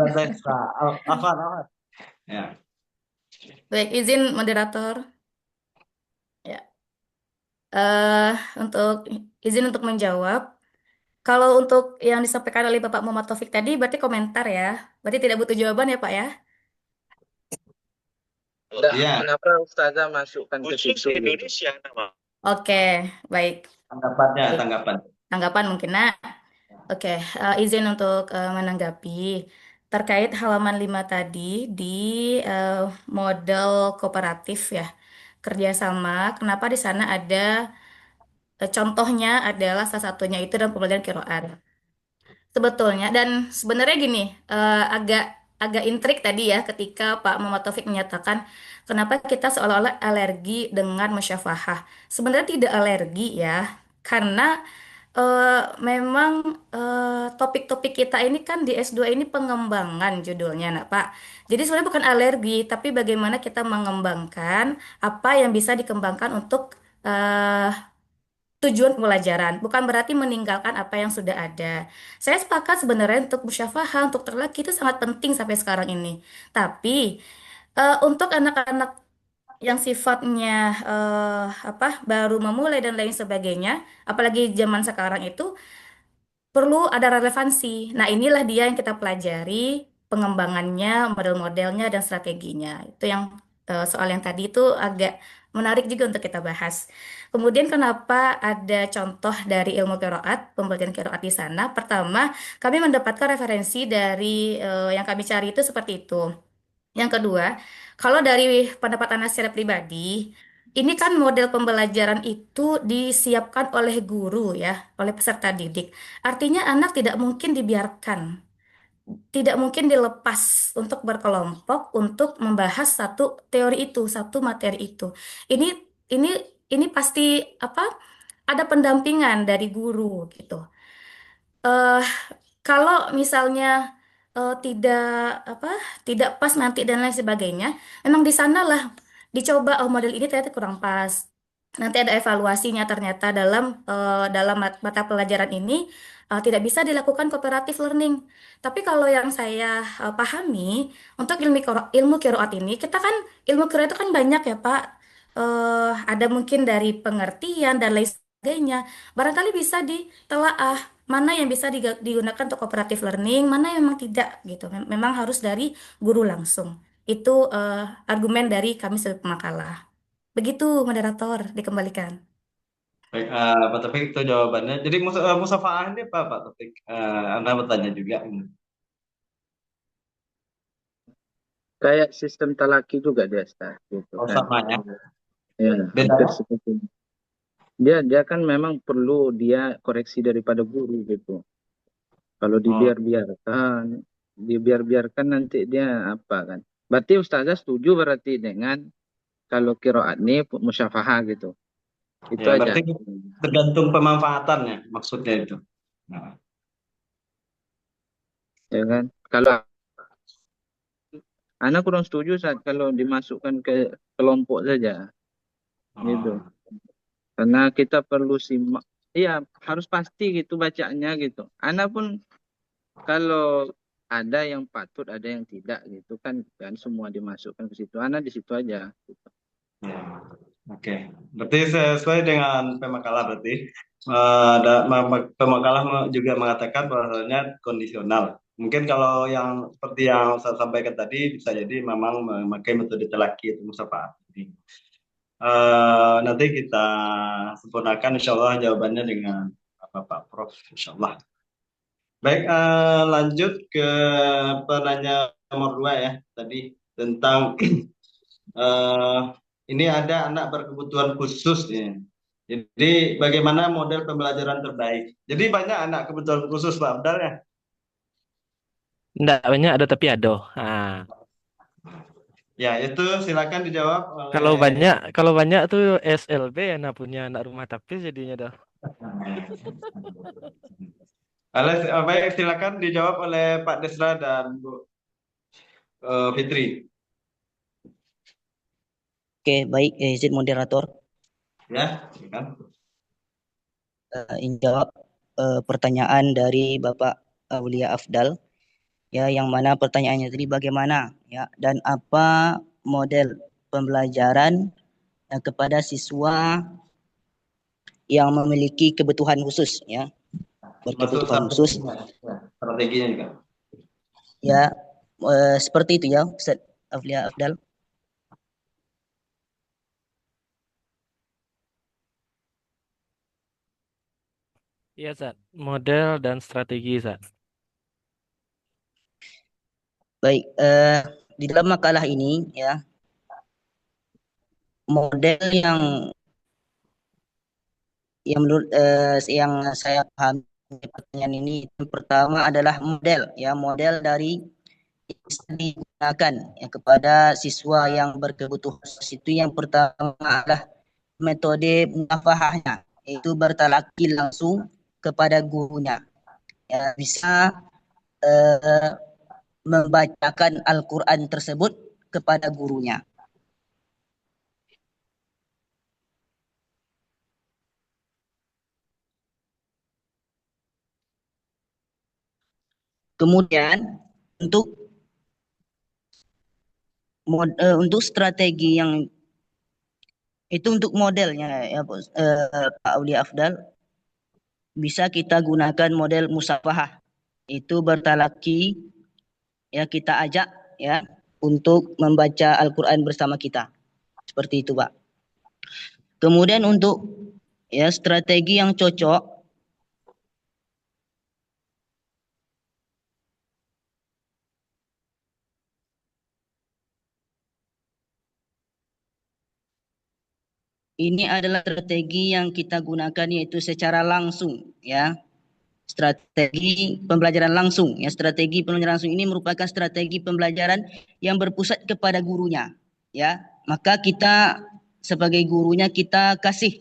Afan. Ya. Baik, izin moderator. Ya. Izin untuk menjawab. Kalau untuk yang disampaikan oleh Bapak Muhammad Taufik tadi berarti komentar ya. Berarti tidak butuh jawaban ya Pak ya? Enggak, Iya. kenapa Ustazah masukkan ke situ? Indonesia nama. Oke, baik. Tanggapan. Mungkin. Nah, oke, izin untuk menanggapi terkait halaman 5 tadi di model kooperatif ya, kerjasama. Kenapa di sana ada contohnya adalah salah satunya itu dalam pembelajaran qiraat. Sebetulnya dan sebenarnya gini, agak intrik tadi ya ketika Pak Muhammad Taufik menyatakan kenapa kita seolah-olah alergi dengan musyafahah. Sebenarnya tidak alergi ya, karena memang topik-topik kita ini kan di S2 ini pengembangan judulnya, nak Pak. Jadi sebenarnya bukan alergi, tapi bagaimana kita mengembangkan apa yang bisa dikembangkan untuk tujuan pembelajaran. Bukan berarti meninggalkan apa yang sudah ada. Saya sepakat sebenarnya untuk musyafahah, untuk terlaki itu sangat penting sampai sekarang ini. Tapi untuk anak-anak yang sifatnya baru memulai dan lain sebagainya, apalagi zaman sekarang itu perlu ada relevansi. Nah, inilah dia yang kita pelajari, pengembangannya, model-modelnya, dan strateginya. Itu yang soal yang tadi itu agak menarik juga untuk kita bahas. Kemudian kenapa ada contoh dari ilmu qiraat, pembelajaran qiraat di sana? Pertama, kami mendapatkan referensi dari yang kami cari itu seperti itu. Yang kedua, kalau dari pendapat Anda secara pribadi, ini kan model pembelajaran itu disiapkan oleh guru ya, oleh peserta didik. Artinya anak tidak mungkin dibiarkan, tidak mungkin dilepas untuk berkelompok untuk membahas satu teori itu, satu materi itu. Ini ini ini pasti apa? Ada pendampingan dari guru gitu. eh Kalau misalnya tidak apa tidak pas nanti dan lain sebagainya, memang di sanalah dicoba oh model ini ternyata kurang pas. Nanti ada evaluasinya ternyata dalam mata pelajaran ini tidak bisa dilakukan cooperative learning. Tapi kalau yang saya pahami untuk ilmu qiraat ini, kita kan ilmu qiraat itu kan banyak ya Pak. Ada mungkin dari pengertian dan lain sebagainya. Barangkali bisa ditelaah mana yang bisa digunakan untuk cooperative learning, mana yang memang tidak gitu. Memang harus dari guru langsung. Itu argumen dari kami sebagai pemakalah. Begitu, moderator, dikembalikan. Baik, Pak Taufik itu jawabannya. Jadi musafaah ini apa, Pak Taufik? Anda bertanya juga. Kayak sistem talaki juga dia, Ustaz, gitu Oh, kan. sama ya. Ya, Beda hampir ya? seperti itu. Dia kan memang perlu dia koreksi daripada guru gitu. Kalau Oh, dibiarkan nanti dia apa kan. Berarti Ustazah setuju berarti dengan kalau kiroat ini musyafahah gitu. Itu ya aja. berarti tergantung pemanfaatannya maksudnya itu. Nah, Ya kan? Kalau anak kurang setuju saat kalau dimasukkan ke kelompok saja gitu. oh, Karena kita perlu simak. Iya, harus pasti gitu bacanya gitu. Anak pun kalau ada yang patut, ada yang tidak gitu kan semua dimasukkan ke situ. Anak di situ aja. Gitu. ya. Oke. Berarti sesuai dengan pemakalah berarti ada pemakalah juga mengatakan bahwasanya kondisional. Mungkin kalau yang seperti yang saya sampaikan tadi bisa jadi memang memakai metode telaki atau musafaah. Nanti kita sempurnakan insya Allah jawabannya dengan Bapak Prof. Insya Allah. Baik, lanjut ke penanya nomor 2 ya tadi tentang eh, ini ada anak berkebutuhan khusus ya. Jadi bagaimana model pembelajaran terbaik? Jadi banyak anak kebutuhan khusus Pak Abdal ya. Enggak banyak ada tapi ada. Nah, Ya itu silakan dijawab kalau oleh banyak tuh SLB anak punya anak rumah tapis jadinya dah. baik silakan dijawab oleh Pak Desra dan Bu Fitri. Oke, baik, izin moderator. Ya, silakan. Ini jawab pertanyaan dari Bapak Aulia Afdal. Ya, yang mana pertanyaannya tadi bagaimana ya dan apa model pembelajaran kepada siswa yang memiliki kebutuhan khusus ya, Masuk berkebutuhan khusus strateginya juga. ya, seperti itu ya Ustaz Aulia Afdal. Iya, Zat. Model dan strategi, Zat. Baik, di dalam makalah ini ya, model yang menurut yang saya pahami pertanyaan ini, yang pertama adalah model dari yang bisa digunakan ya, kepada siswa yang berkebutuhan khusus. Itu yang pertama adalah metode muafahahnya, yaitu bertalaki langsung kepada gurunya ya, bisa membacakan Al-Quran tersebut kepada gurunya. Kemudian untuk strategi yang itu untuk modelnya ya Pak Auli Afdal, bisa kita gunakan model musafahah, itu bertalaki ya, kita ajak ya untuk membaca Al-Quran bersama kita, seperti itu Pak. Kemudian untuk ya strategi yang cocok, ini adalah strategi yang kita gunakan yaitu secara langsung ya. Strategi pembelajaran langsung ya, strategi pembelajaran langsung ini merupakan strategi pembelajaran yang berpusat kepada gurunya ya. Maka kita sebagai gurunya kita kasih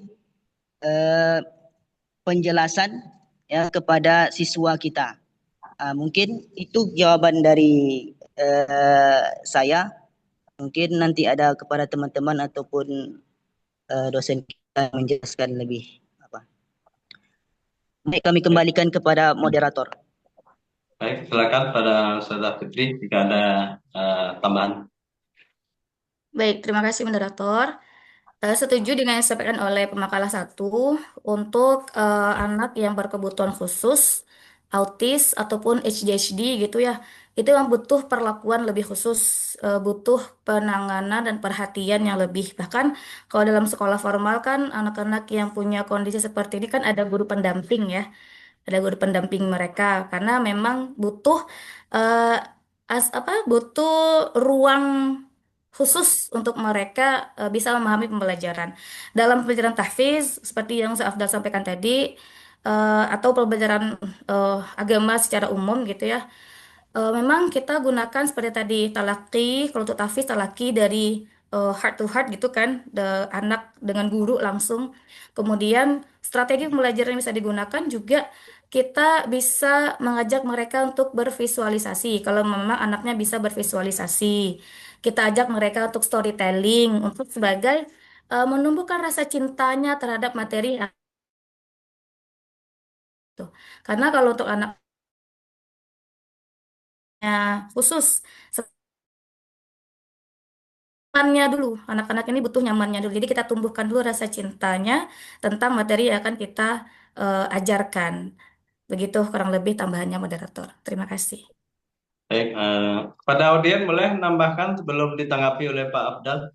penjelasan ya kepada siswa kita. Mungkin itu jawaban dari saya. Mungkin nanti ada kepada teman-teman ataupun dosen kita menjelaskan lebih apa. Baik, kami kembalikan kepada moderator. Baik, silakan pada Saudara Fitri jika ada tambahan. Baik, terima kasih moderator. Setuju dengan yang disampaikan oleh pemakalah satu untuk anak yang berkebutuhan khusus, autis ataupun ADHD gitu ya, itu yang butuh perlakuan lebih khusus, butuh penanganan dan perhatian yang lebih. Bahkan kalau dalam sekolah formal kan anak-anak yang punya kondisi seperti ini kan ada guru pendamping ya, ada guru pendamping mereka karena memang butuh eh, butuh ruang khusus untuk mereka bisa memahami pembelajaran. Dalam pembelajaran tahfiz seperti yang saya Afdal sampaikan tadi atau pembelajaran agama secara umum gitu ya. Memang kita gunakan seperti tadi talaki, kalau untuk tahfiz talaki dari heart to heart gitu kan, anak dengan guru langsung. Kemudian strategi pembelajaran yang bisa digunakan juga kita bisa mengajak mereka untuk bervisualisasi. Kalau memang anaknya bisa bervisualisasi, kita ajak mereka untuk storytelling, untuk sebagai menumbuhkan rasa cintanya terhadap materi itu. Karena kalau untuk anaknya khusus nyamannya dulu. Anak-anak ini butuh nyamannya dulu. Jadi kita tumbuhkan dulu rasa cintanya tentang materi yang akan kita ajarkan. Begitu kurang lebih tambahannya moderator. Terima kasih. Baik, pada audien boleh nambahkan sebelum ditanggapi oleh Pak Abdal.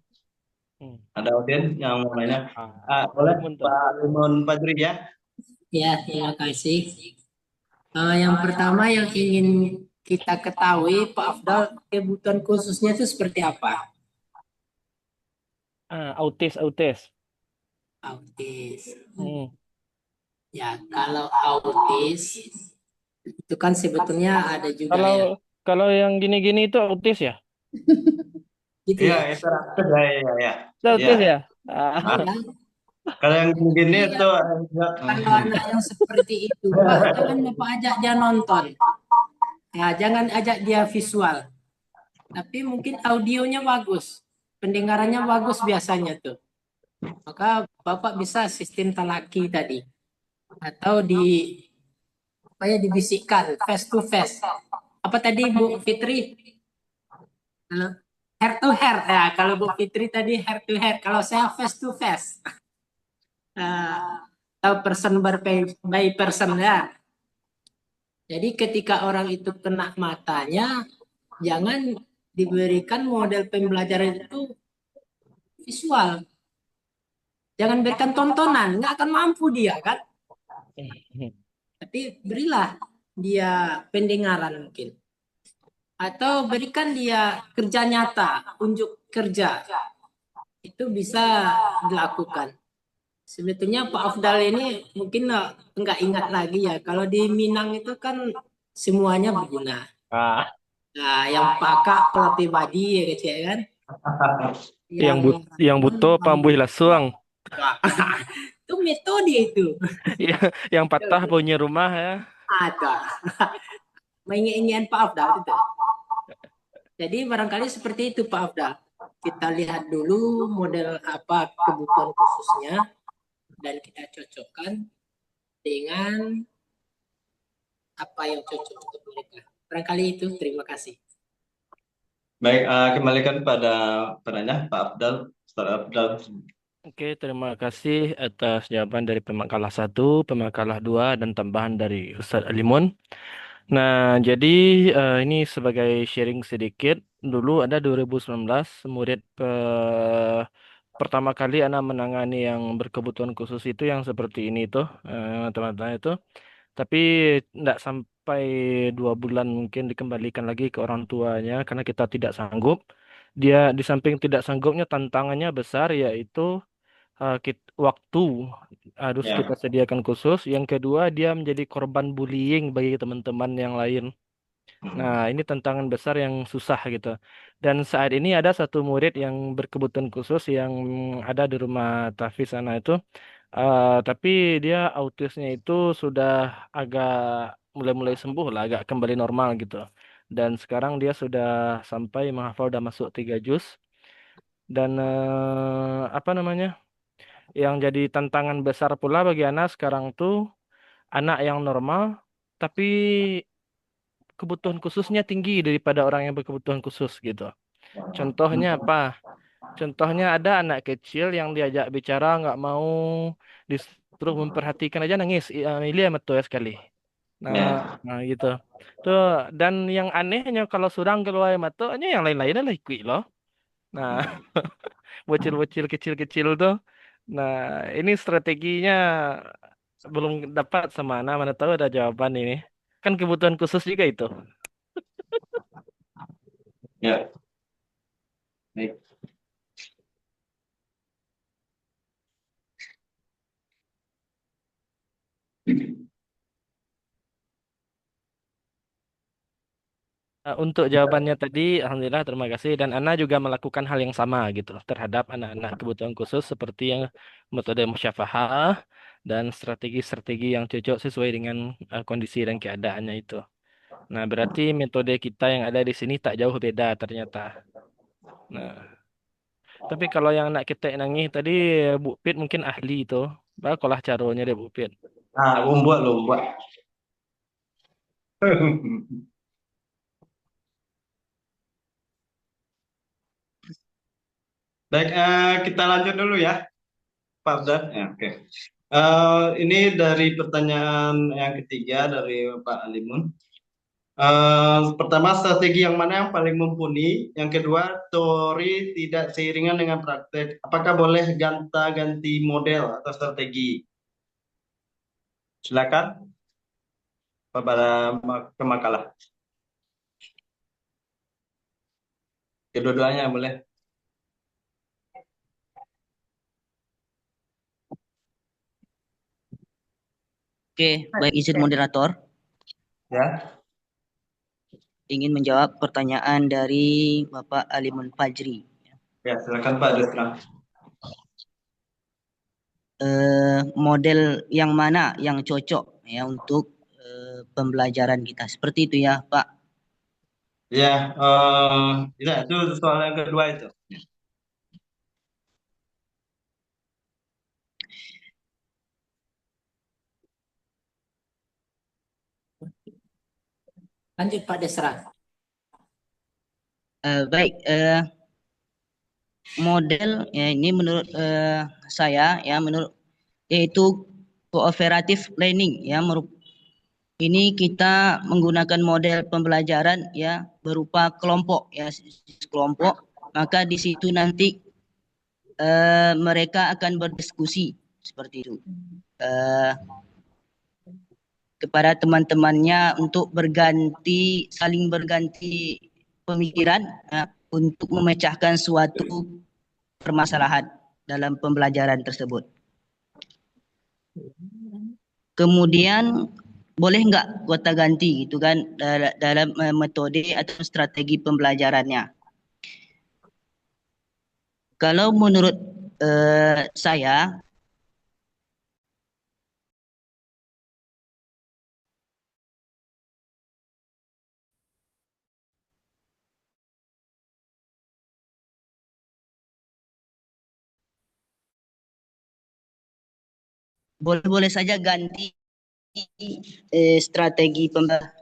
Hmm. Ada audien yang mau nanya? Boleh Limun tuh. Pak Limun Fajri ya? Ya, terima kasih. Yang pertama yang ingin kita ketahui, Pak Afdal, kebutuhan khususnya itu seperti apa? Autis, autis. Autis. Hmm. Ya, kalau autis itu kan sebetulnya ada juga Kalau ya. kalau yang gini-gini itu autis ya? Gitu Iya, ya. itu ya, ya, ya. Itu autis ya? Ah, Ya, kalau yang gini iya. itu Kalau anak yang seperti itu, Pak, jangan Bapak ajak dia nonton. Ya, jangan ajak dia visual. Tapi mungkin audionya bagus. Pendengarannya bagus biasanya tuh. Maka Bapak bisa sistem talaki tadi. Atau dibisikkan face to face. Apa tadi Bu Fitri? Kalau hair to hair. Ya, kalau Bu Fitri tadi hair to hair. Kalau saya face to face. Atau person by person ya. Jadi ketika orang itu kena matanya, jangan diberikan model pembelajaran itu visual. Jangan berikan tontonan, nggak akan mampu dia kan. Tapi berilah dia pendengaran mungkin. Atau berikan dia kerja nyata, unjuk kerja. Itu bisa dilakukan. Sebetulnya Pak Afdal ini mungkin nggak ingat lagi ya. Kalau di Minang itu kan semuanya berguna. Nah, yang pakak pelatih badi ya gitu ya kan. Yang butuh pambuh lasuang. Itu metode itu. Yang patah punya rumah ya. Ada. Menginginkan Pak Afdal itu. Jadi barangkali seperti itu Pak Afdal. Kita lihat dulu model apa kebutuhan khususnya dan kita cocokkan dengan apa yang cocok untuk mereka. Barangkali itu. Terima kasih. Baik, kembalikan pada penanya Pak Abdal. Ustaz Abdal. Oke, terima kasih atas jawaban dari pemakalah 1, pemakalah 2, dan tambahan dari Ustadz Alimun. Nah, jadi ini sebagai sharing sedikit. Dulu ada 2019, murid pertama kali anak menangani yang berkebutuhan khusus itu yang seperti ini tuh, teman-teman itu. Tapi tidak sampai 2 bulan mungkin dikembalikan lagi ke orang tuanya karena kita tidak sanggup. Dia di samping tidak sanggupnya tantangannya besar yaitu waktu harus Ya. kita sediakan khusus. Yang kedua dia menjadi korban bullying bagi teman-teman yang lain. Nah, ini tantangan besar yang susah gitu. Dan saat ini ada satu murid yang berkebutuhan khusus yang ada di rumah Tafi sana itu. Tapi dia autisnya itu sudah agak mulai-mulai sembuh lah, agak kembali normal gitu. Dan sekarang dia sudah sampai menghafal, udah masuk 3 juz. Dan apa namanya? Yang jadi tantangan besar pula bagi anak sekarang tuh anak yang normal, tapi kebutuhan khususnya tinggi daripada orang yang berkebutuhan khusus gitu. Contohnya apa? Contohnya ada anak kecil yang diajak bicara nggak mau, disuruh memperhatikan aja nangis. Ini ya betul sekali. Nah, Ya. nah gitu. Tuh, dan yang anehnya kalau sudah keluar matanya yang lain-lainnya lah ikut loh. Nah, bocil-bocil kecil-kecil tuh. Nah, ini strateginya belum dapat sama Ana, mana tahu ada jawaban ini. Kan kebutuhan khusus juga itu. Ya. Baik. Untuk jawabannya tadi, alhamdulillah terima kasih. Dan Ana juga melakukan hal yang sama gitu terhadap anak-anak kebutuhan khusus seperti yang metode musyafahah dan strategi-strategi yang cocok sesuai dengan kondisi dan keadaannya itu. Nah, berarti metode kita yang ada di sini tak jauh beda ternyata. Nah, tapi kalau yang anak kita yang nangis tadi, Bu Pit mungkin ahli itu. Bakulah caranya deh Bu Pit. Buat lo, buat. Baik, kita lanjut dulu ya, Pak Abdan. Ya, oke. Ini dari pertanyaan yang ketiga dari Pak Alimun. Pertama, strategi yang mana yang paling mumpuni? Yang kedua, teori tidak seiringan dengan praktek. Apakah boleh ganti model atau strategi? Silakan, pada ke makalah. Kedua-duanya boleh. Oke, baik izin moderator. Ya. Ingin menjawab pertanyaan dari Bapak Alimun Fajri. Ya, silakan Pak Desra. Model yang mana yang cocok ya untuk pembelajaran kita? Seperti itu ya, Pak. Ya, ya itu soal yang kedua itu. Lanjut Pak Desra. Baik, model ya ini menurut saya ya yaitu cooperative learning ya ini kita menggunakan model pembelajaran ya berupa kelompok ya kelompok, maka di situ nanti mereka akan berdiskusi seperti itu kepada teman-temannya untuk saling berganti pemikiran ya, untuk memecahkan suatu permasalahan dalam pembelajaran tersebut. Kemudian boleh nggak kota ganti gitu kan dalam metode atau strategi pembelajarannya? Kalau menurut saya boleh saja ganti strategi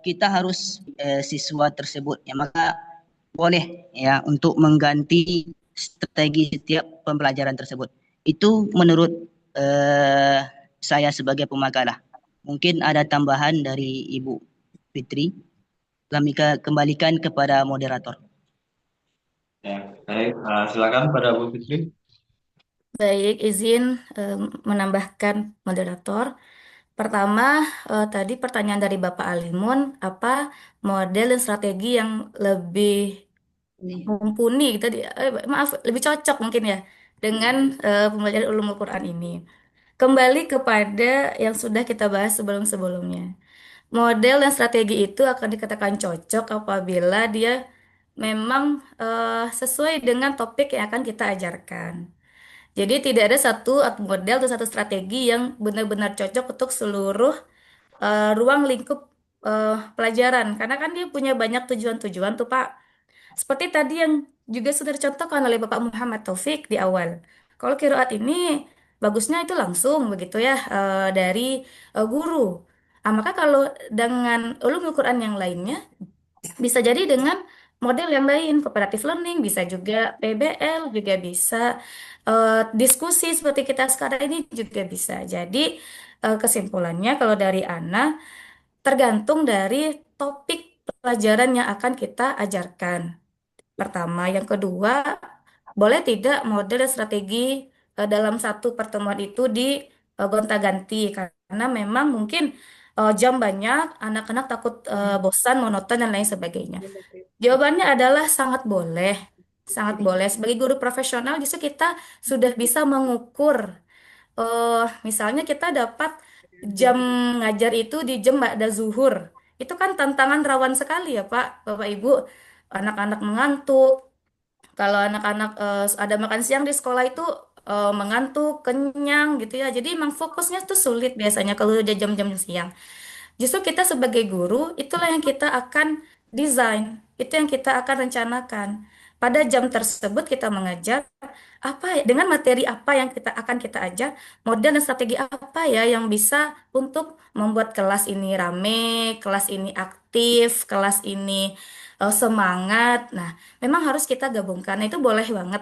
kita harus siswa tersebut ya, maka boleh ya untuk mengganti strategi setiap pembelajaran tersebut. Itu menurut saya sebagai pemakalah. Mungkin ada tambahan dari Ibu Fitri. Kami kembalikan kepada moderator. Ya, baik. Silakan pada Bu Fitri. Baik, izin menambahkan moderator. Pertama, tadi pertanyaan dari Bapak Alimun, apa model dan strategi yang lebih mumpuni gitu, maaf, lebih cocok mungkin ya dengan pembelajaran ulumul Quran ini. Kembali kepada yang sudah kita bahas sebelum-sebelumnya. Model dan strategi itu akan dikatakan cocok apabila dia memang sesuai dengan topik yang akan kita ajarkan. Jadi tidak ada satu model atau satu strategi yang benar-benar cocok untuk seluruh ruang lingkup pelajaran. Karena kan dia punya banyak tujuan-tujuan tuh Pak. Seperti tadi yang juga sudah dicontohkan oleh Bapak Muhammad Taufik di awal. Kalau kiroat ini bagusnya itu langsung begitu ya dari guru. Maka kalau dengan ulumul Quran yang lainnya bisa jadi dengan model yang lain, cooperative learning, bisa juga PBL, juga bisa diskusi seperti kita sekarang ini juga bisa. Jadi kesimpulannya kalau dari Ana, tergantung dari topik pelajaran yang akan kita ajarkan. Pertama, yang kedua, boleh tidak model dan strategi dalam satu pertemuan itu di gonta-ganti karena memang mungkin jam banyak, anak-anak takut bosan, monoton dan lain sebagainya. Jawabannya adalah sangat boleh. Sangat boleh. Sebagai guru profesional justru kita sudah bisa mengukur misalnya kita dapat jam ngajar itu di jam ba'da zuhur. Itu kan tantangan rawan sekali ya Pak, Bapak Ibu. Anak-anak mengantuk. Kalau anak-anak ada makan siang di sekolah itu mengantuk, kenyang gitu ya. Jadi emang fokusnya tuh sulit biasanya kalau udah jam-jam siang. Justru kita sebagai guru, itulah yang kita akan desain, itu yang kita akan rencanakan. Pada jam tersebut kita mengajar apa dengan materi apa yang kita ajar, model dan strategi apa ya yang bisa untuk membuat kelas ini rame, kelas ini aktif, kelas ini semangat. Nah, memang harus kita gabungkan. Nah, itu boleh banget.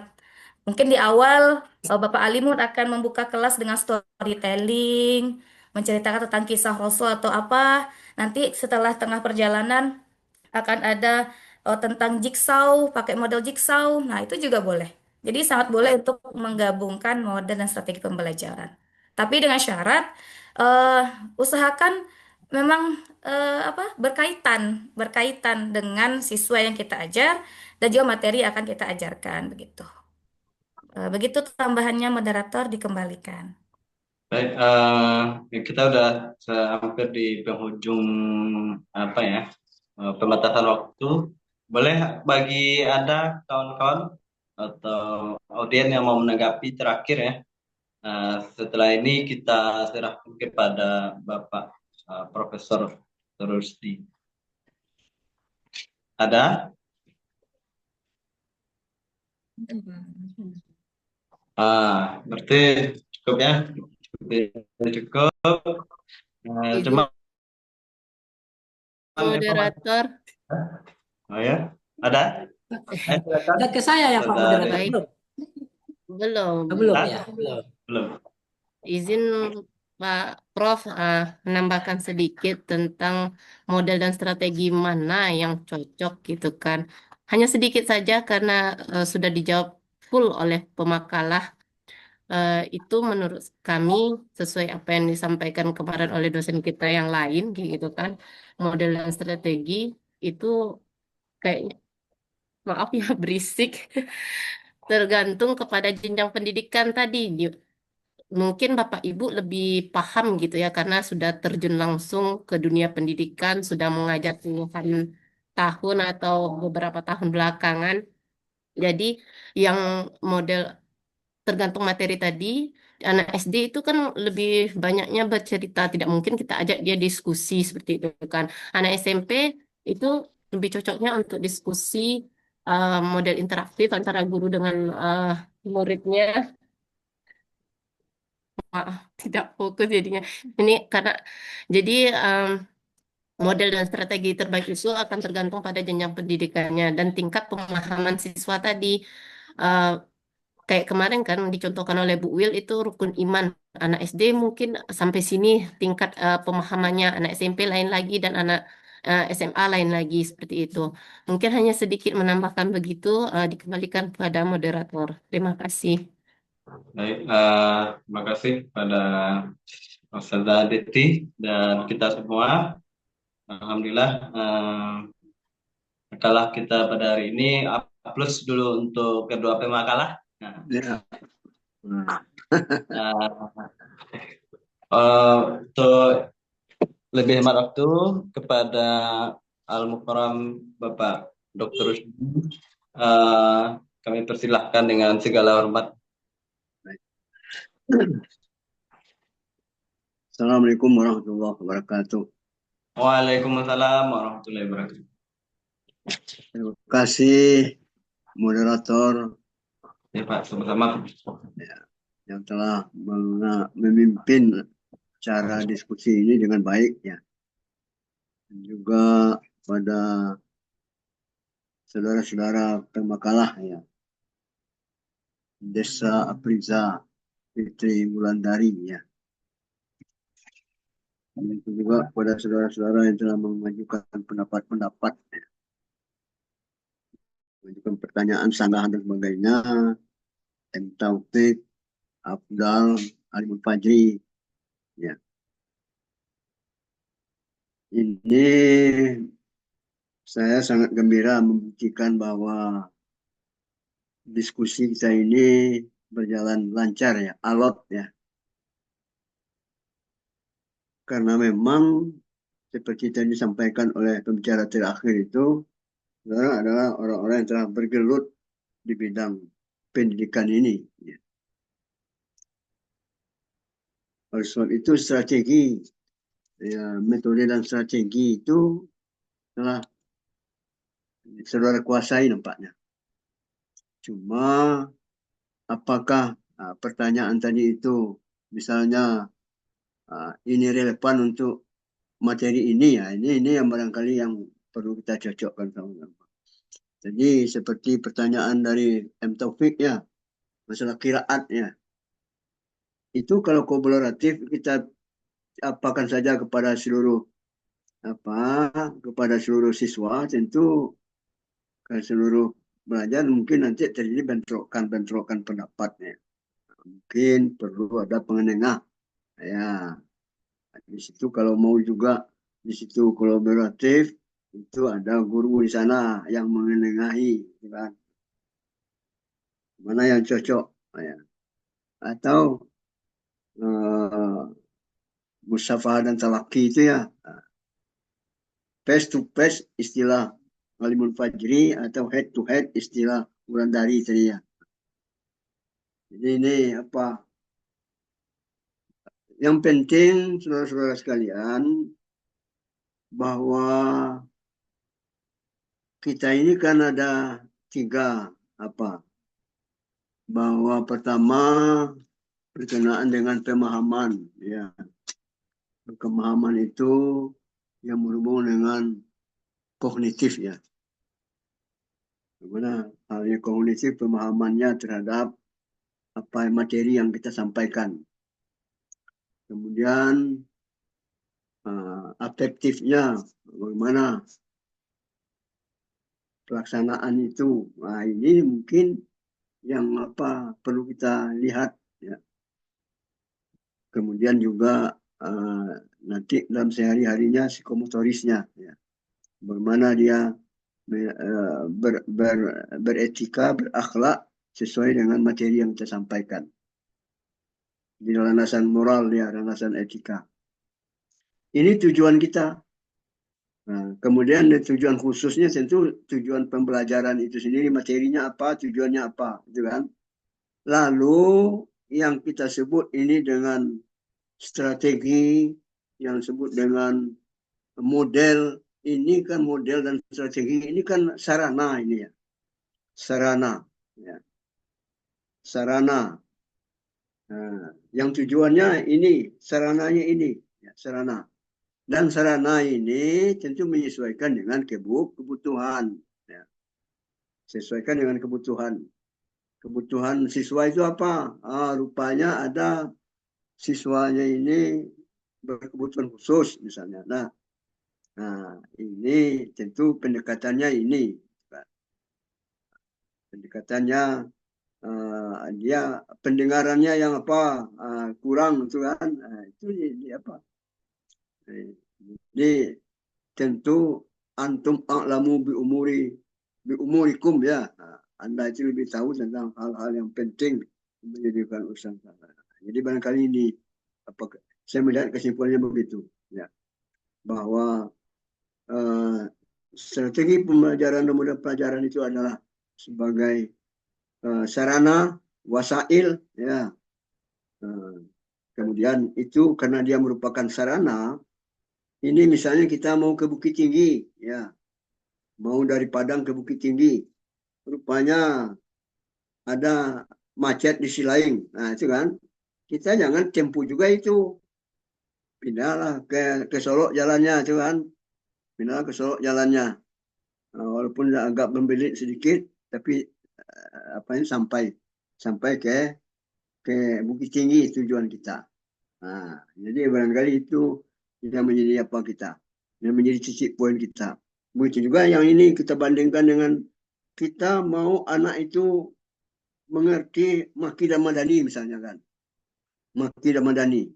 Mungkin di awal Bapak Alimun akan membuka kelas dengan storytelling, menceritakan tentang kisah Rasul atau apa. Nanti setelah tengah perjalanan akan ada tentang jigsaw, pakai model jigsaw. Nah, itu juga boleh. Jadi sangat boleh untuk menggabungkan model dan strategi pembelajaran. Tapi dengan syarat eh, usahakan memang berkaitan dengan siswa yang kita ajar dan juga materi yang akan kita ajarkan begitu. Begitu tambahannya moderator dikembalikan. Baik, kita udah hampir di penghujung apa ya pembatasan waktu. Boleh bagi ada kawan-kawan atau audiens yang mau menanggapi terakhir ya. Setelah ini kita serahkan kepada Bapak Profesor Rusdi. Ada? Berarti cukup ya. Cukup. Cuma Moderator. Oh ya, ada? Silakan. Ada ke saya ya Pak Saudara. Moderator? Belum. Belum ya? Belum. Izin Pak Prof menambahkan sedikit tentang model dan strategi mana yang cocok gitu kan. Hanya sedikit saja karena sudah dijawab full oleh pemakalah. Itu menurut kami sesuai apa yang disampaikan kemarin oleh dosen kita yang lain gitu kan. Model dan strategi itu kayaknya maaf ya berisik. Tergantung kepada jenjang pendidikan tadi. Mungkin Bapak Ibu lebih paham gitu ya karena sudah terjun langsung ke dunia pendidikan, sudah mengajar puluhan tahun atau beberapa tahun belakangan. Jadi yang model tergantung materi tadi, anak SD itu kan lebih banyaknya bercerita, tidak mungkin kita ajak dia diskusi seperti itu kan. Anak SMP itu lebih cocoknya untuk diskusi model interaktif antara guru dengan muridnya. Maaf, tidak fokus jadinya. Ini karena jadi model dan strategi terbaik itu akan tergantung pada jenjang pendidikannya dan tingkat pemahaman siswa tadi. Eh, Kayak kemarin kan dicontohkan oleh Bu Wil itu rukun iman. Anak SD mungkin sampai sini tingkat pemahamannya, anak SMP lain lagi dan anak SMA lain lagi seperti itu. Mungkin hanya sedikit menambahkan begitu, dikembalikan kepada moderator. Terima kasih. Baik, terima kasih pada Ustazah Deti dan kita semua. Alhamdulillah, makalah kita pada hari ini plus dulu untuk kedua pemakalah. Ya. Untuk lebih hemat waktu kepada Al-Mukarram Bapak Dr. Rusdi, kami persilahkan dengan segala hormat. Assalamualaikum warahmatullahi wabarakatuh. Waalaikumsalam warahmatullahi wabarakatuh. Terima kasih moderator Ya Pak, sama-sama. yang telah memimpin cara diskusi ini dengan baik ya. Dan juga pada saudara-saudara pemakalah ya, Desa Apriza Fitri Wulandari ya. Dan itu juga kepada saudara-saudara yang telah mengajukan pendapat-pendapat, ya. Mengajukan pertanyaan, sanggahan dan sebagainya. M. Taufik, Afdal, Alimul Fajri. Ya. Ini saya sangat gembira membuktikan bahwa diskusi kita ini berjalan lancar ya, alot ya. Karena memang seperti tadi disampaikan oleh pembicara terakhir itu, adalah orang-orang yang telah bergelut di bidang pendidikan ini. Ya. Oleh sebab itu strategi, ya, metode dan strategi itu telah saudara kuasai nampaknya. Cuma apakah pertanyaan tadi itu misalnya ini relevan untuk materi ini ya, ini yang barangkali yang perlu kita cocokkan sama-sama. Jadi seperti pertanyaan dari M. Taufik ya, masalah qiraat ya. Itu kalau kolaboratif kita apakan saja kepada seluruh siswa, tentu ke seluruh belajar mungkin nanti terjadi bentrokan pendapatnya. Mungkin perlu ada pengenengah ya. Di situ kalau mau juga di situ kolaboratif, itu ada guru di sana yang mengenengahi, kan? Mana yang cocok ya. Atau musafah dan talaki itu ya, face to face istilah Alimul Fajri, atau head to head istilah Wulandari tadi ya. Jadi ini apa? Yang penting saudara-saudara sekalian, bahwa kita ini kan ada 3 bahwa pertama berkenaan dengan pemahaman ya. Pemahaman itu yang berhubungan dengan kognitif ya. Bagaimana halnya kognitif, pemahamannya terhadap apa materi yang kita sampaikan. Kemudian afektifnya, bagaimana pelaksanaan itu. Nah, ini mungkin yang perlu kita lihat ya. Kemudian juga nanti dalam sehari-harinya psikomotorisnya ya. Bagaimana dia beretika, berakhlak sesuai dengan materi yang kita sampaikan. Di landasan moral ya, landasan etika. Ini tujuan kita. Nah, kemudian tujuan khususnya tentu tujuan pembelajaran itu sendiri, materinya apa, tujuannya apa, gitu kan. Lalu yang kita sebut ini dengan strategi, yang disebut dengan model, ini kan model dan strategi, ini kan sarana ini ya. Sarana. Ya. Sarana. Nah, yang tujuannya ini, sarananya ini, ya, sarana. Dan sarana ini tentu menyesuaikan dengan kebutuhan. Ya. Sesuaikan dengan kebutuhan. Kebutuhan siswa itu apa? Rupanya ada siswanya ini berkebutuhan khusus misalnya. Nah, ini tentu pendekatannya ini. Pendekatannya dia pendengarannya yang kurang itu kan. Itu apa? Jadi tentu antum a'lamu bi umurikum ya. Anda itu lebih tahu tentang hal-hal yang penting menjadikan urusan. Jadi barangkali ini saya melihat kesimpulannya begitu ya, bahwa strategi pembelajaran dan model pelajaran itu adalah sebagai sarana, wasail ya. Kemudian itu karena dia merupakan sarana, ini misalnya kita mau ke Bukit Tinggi ya, mau dari Padang ke Bukit Tinggi, rupanya ada macet di Silaing. Nah itu kan, kita jangan tempuh juga itu, pindahlah ke Solo jalannya itu kan, pindahlah ke Solo jalannya. Walaupun walaupun agak membelit sedikit, tapi sampai ke Bukit Tinggi tujuan kita. Jadi barangkali itu yang menjadi yang menjadi titik poin kita. Begitu juga yang ini kita bandingkan dengan kita mau anak itu mengerti Makki dan Madani misalnya kan. Makki dan Madani.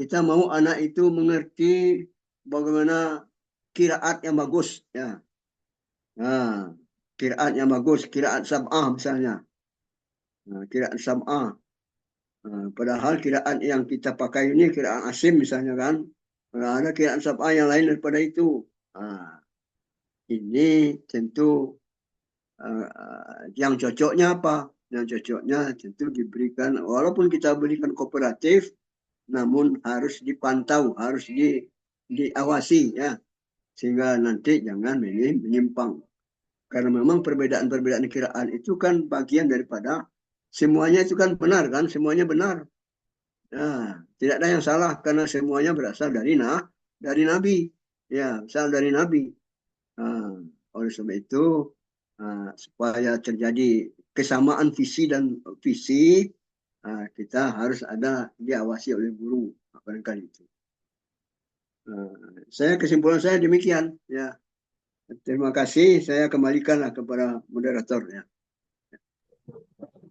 Kita mau anak itu mengerti bagaimana qiraat yang bagus, ya. Qiraat yang bagus, qiraat sab'ah misalnya. Qiraat sab'ah. Padahal qiraat yang kita pakai ini qiraat Asim misalnya kan. Ada qiraat sab'ah yang lain daripada itu. Ini tentu yang cocoknya apa? Yang cocoknya tentu diberikan, walaupun kita berikan kooperatif, namun harus dipantau, harus diawasi ya, sehingga nanti jangan menyimpang. Karena memang perbedaan-perbedaan kiraan itu kan bagian daripada semuanya itu kan benar kan, semuanya benar. Tidak ada yang salah karena semuanya berasal dari Nabi, ya, berasal dari Nabi. Oleh sebab itu supaya terjadi kesamaan visi dan visi, kita harus ada diawasi oleh guru, barangkali itu. Kesimpulan saya demikian ya. Terima kasih, saya kembalikanlah kepada moderator ya.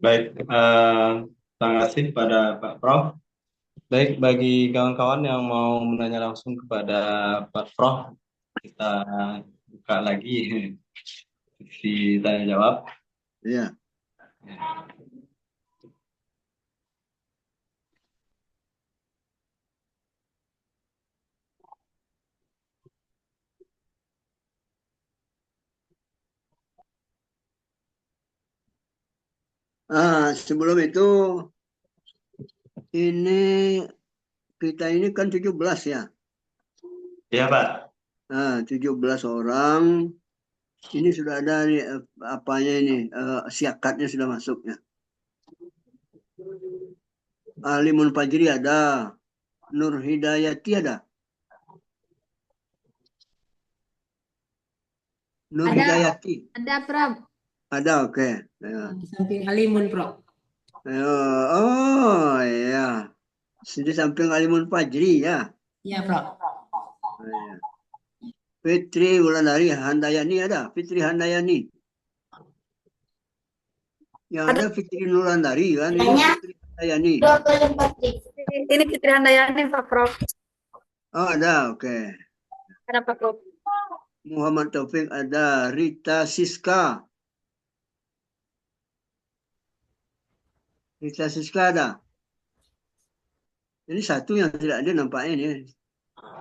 Baik, terima kasih pada Pak Prof. Baik, bagi kawan-kawan yang mau menanya langsung kepada Pak Prof, kita buka lagi sesi tanya jawab. Iya. Sebelum itu ini kita ini kan 17 ya. Iya, Pak. 17 orang. Ini sudah ada nih, apanya ini, siakatnya sudah masuk ya. Alimun Fajri ada, Nur Hidayati ada. Nur Hidayati. Ada, Prof. Ada, oke. Ya. Di samping Alimun, Prof. Oh, iya. Di samping Alimun Fajri ya. Iya, Prof. Ya. Fitri Wulandari Handayani ada, Fitri Handayani. Yang ada Fitri Wulandari kan, ini Fitri Handayani. Ini Fitri Handayani, Pak Prof. Oh, ada, oke. Ada, Pak Prof. Muhammad Taufik ada, Rita Siska. Rita Siska ada. Ini satu yang tidak ada nampaknya ini.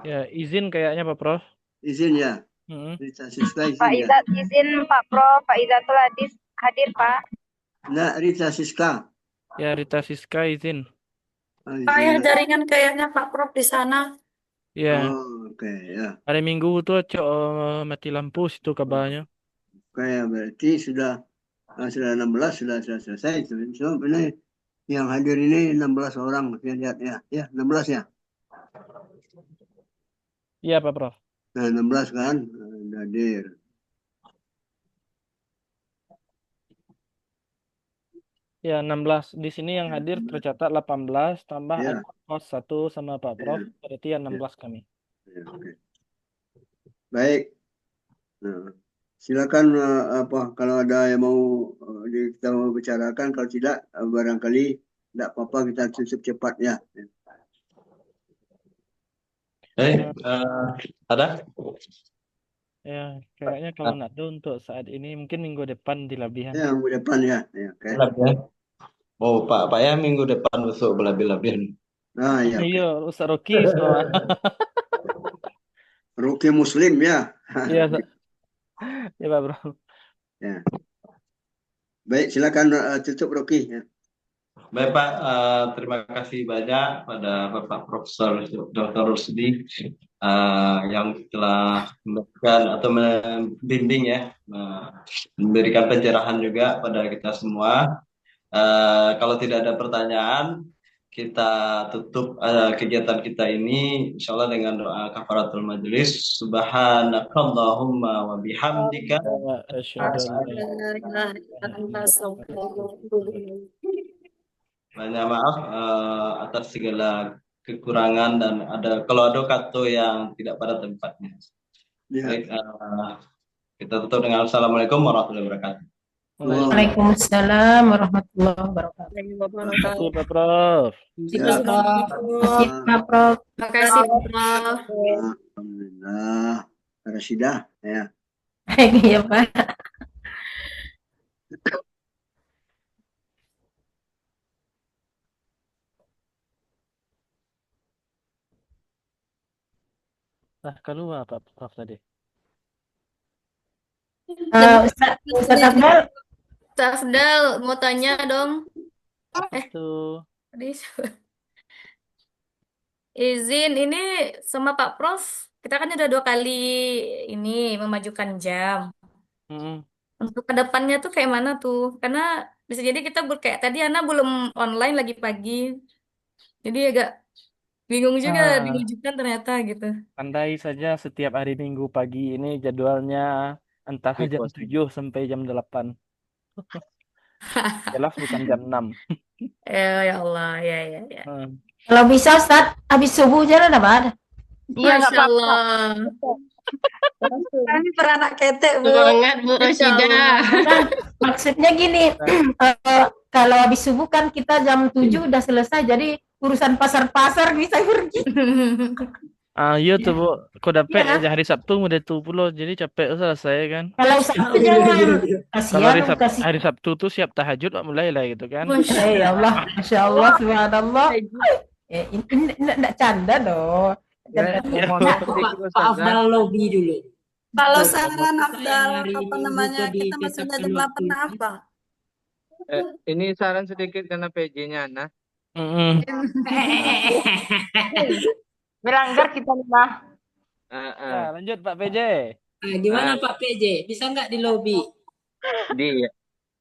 Ya, izin kayaknya Pak Prof. Izin ya. Rita Siska izin Pak ya. Izat izin Pak Prof. Pak Izatul Hadis hadir Pak. Nah, Rita Siska. Ya, Rita Siska izin. Saya jaringan kayaknya Pak Prof di sana. Ya. Oh, oke ya. Hari Minggu tuh mati lampu situ kabarnya. Kayak berarti sudah 16 sudah selesai itu. So, benar yang hadir ini 16 orang, saya lihat ya. Ya, 16 ya. Iya, Pak Prof. Nah, 16 kan hadir. Ya, 16. Di sini yang hadir tercatat 18 tambah Ya. ada kos 1 sama Pak Prof. Ya. Berarti ya 16 kami. Ya, oke. Baik. Nah, silakan kalau ada yang mau kita mau bicarakan, kalau tidak barangkali tidak apa-apa kita tutup cepat ya. Ada? Ya, kayaknya kalau nak tuh untuk saat ini mungkin minggu depan di Labihan. Ya, minggu depan ya. Ya, oke. Oh, Pak ya minggu depan besok Labihan. Nah, ya. Iya, Ustaz Rocky semua. Rocky Muslim ya. Iya, ya Pak Bro. Ya. Baik, silakan tutup Rocky ya. Baik Pak, terima kasih banyak pada Bapak Profesor Dr. Rusdi yang telah memberikan atau membimbing ya, memberikan pencerahan juga pada kita semua. Kalau tidak ada pertanyaan, kita tutup kegiatan kita ini insya Allah dengan doa kafaratul majelis. Subhanakallahumma wa bihamdika. Asyhadu an la La ilaha illa anta astaghfiruka wa atubu ilaik. Banyak maaf atas segala kekurangan dan kalau ada kata yang tidak pada tempatnya. Ya. Baik, kita tutup dengan Assalamualaikum warahmatullahi wabarakatuh. Waalaikumsalam warahmatullahi wabarakatuh. Terima kasih Pak Prof. Ya. Terima kasih Pak Prof. Terima kasih, Prof. Alhamdulillah. Rasidah ya. Iya Pak. Nah, keluar Pak Prof tadi. Ustaz Afdal, Ustaz Afdal mau tanya dong. Itu. Tadi izin ini sama Pak Prof. Kita kan udah 2 kali ini memajukan jam. Mm-mm. Untuk kedepannya tuh kayak mana tuh? Karena bisa jadi kita kayak tadi Ana belum online lagi pagi. Jadi agak bingung juga Ah, dimajukan ternyata gitu. andai saja setiap hari Minggu pagi ini jadwalnya antara jam Request. 7 sampai jam 8. Jelas bukan jam 6. Ya Allah, ya. kalau bisa Ustaz, habis subuh jalan apa ada? Iya, nggak Masya apa-apa. Allah. Kami beranak ketek, Bu. Semangat Bu Masya Rosida. Allah. Nah, maksudnya gini, kalau habis subuh kan kita jam 7 udah selesai, jadi urusan pasar-pasar bisa pergi. Iya tuh Bu, kok dapet Iya. aja hari Sabtu udah tuh pulau, jadi capek selesai kan. Kalau Sabtu jangan, Kalau kasihan hari Sabtu tuh siap tahajud Pak, mulai lah gitu kan. Ya Allah, Masya Allah, Subhanallah. Ini enggak canda dong. Ya, Pak Afdal lobby dulu. Kalau saran Afdal, hari apa Minggu namanya, kok kita masih ada jam 8 apa? Ini saran sedikit karena PJ-nya Ana. Melanggar kita nih, Ya, lanjut Pak PJ. Gimana Pak PJ? Bisa nggak di lobby?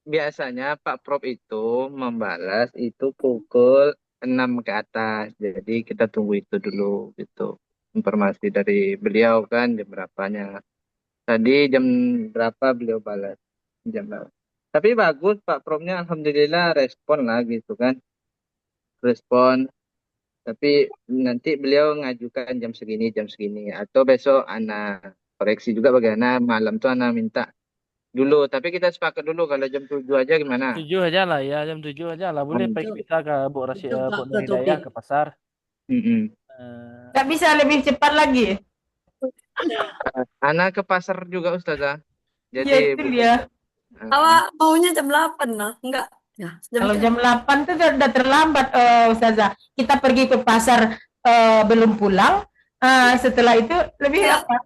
Biasanya Pak Prof itu membalas itu pukul 6 ke atas. Jadi kita tunggu itu dulu gitu. Informasi dari beliau kan jam berapanya. Tadi jam berapa beliau balas? Jam berapa? Tapi bagus Pak Profnya, alhamdulillah respon lah gitu kan. Respon. Tapi nanti beliau ngajukan jam segini. Atau besok Ana koreksi juga bagaimana malam tuh Ana minta dulu. Tapi kita sepakat dulu kalau jam 7 aja gimana? 7 aja lah ya, jam 7 aja lah. Boleh Itu- kita ke Bu Nur Hidayah ke pasar. Nggak bisa lebih cepat lagi? Ana ke pasar juga Ustazah. Ya Jadi itu dia. Awak maunya jam 8 lah, enggak? Ya, Kalau jam 8 tuh udah terlambat, Ustazah. Kita pergi ke pasar belum pulang. Setelah itu lebih apa?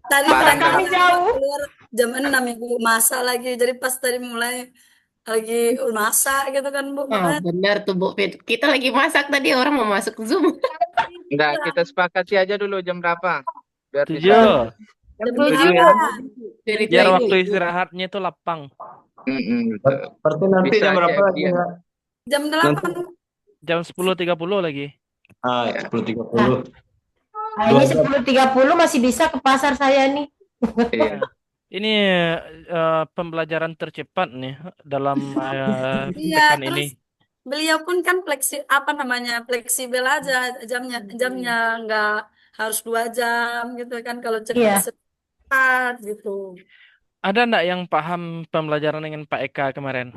Tadi Barang kami jauh. keluar jam 6 ya, Bu, masak lagi. Jadi pas tadi mulai lagi masak gitu kan, Bu. Oh, benar tuh Bu Fit. Kita lagi masak tadi, orang mau masuk Zoom. Enggak, kita sepakati aja dulu jam berapa. Biar 7. bisa. Jam 7 ya. Biar waktu istirahatnya itu lapang. Berarti nanti Bisa jam berapa aja, lagi? iya. Jam 8. Jam 10.30 lagi. 10.30. Ini 10.30 masih bisa ke pasar saya nih. Ini pembelajaran tercepat nih dalam Iya, pekan terus ini. beliau pun kan fleksibel aja jamnya nggak harus 2 jam gitu kan, kalau cepat gitu. Ada enggak yang paham pembelajaran dengan Pak Eka kemarin?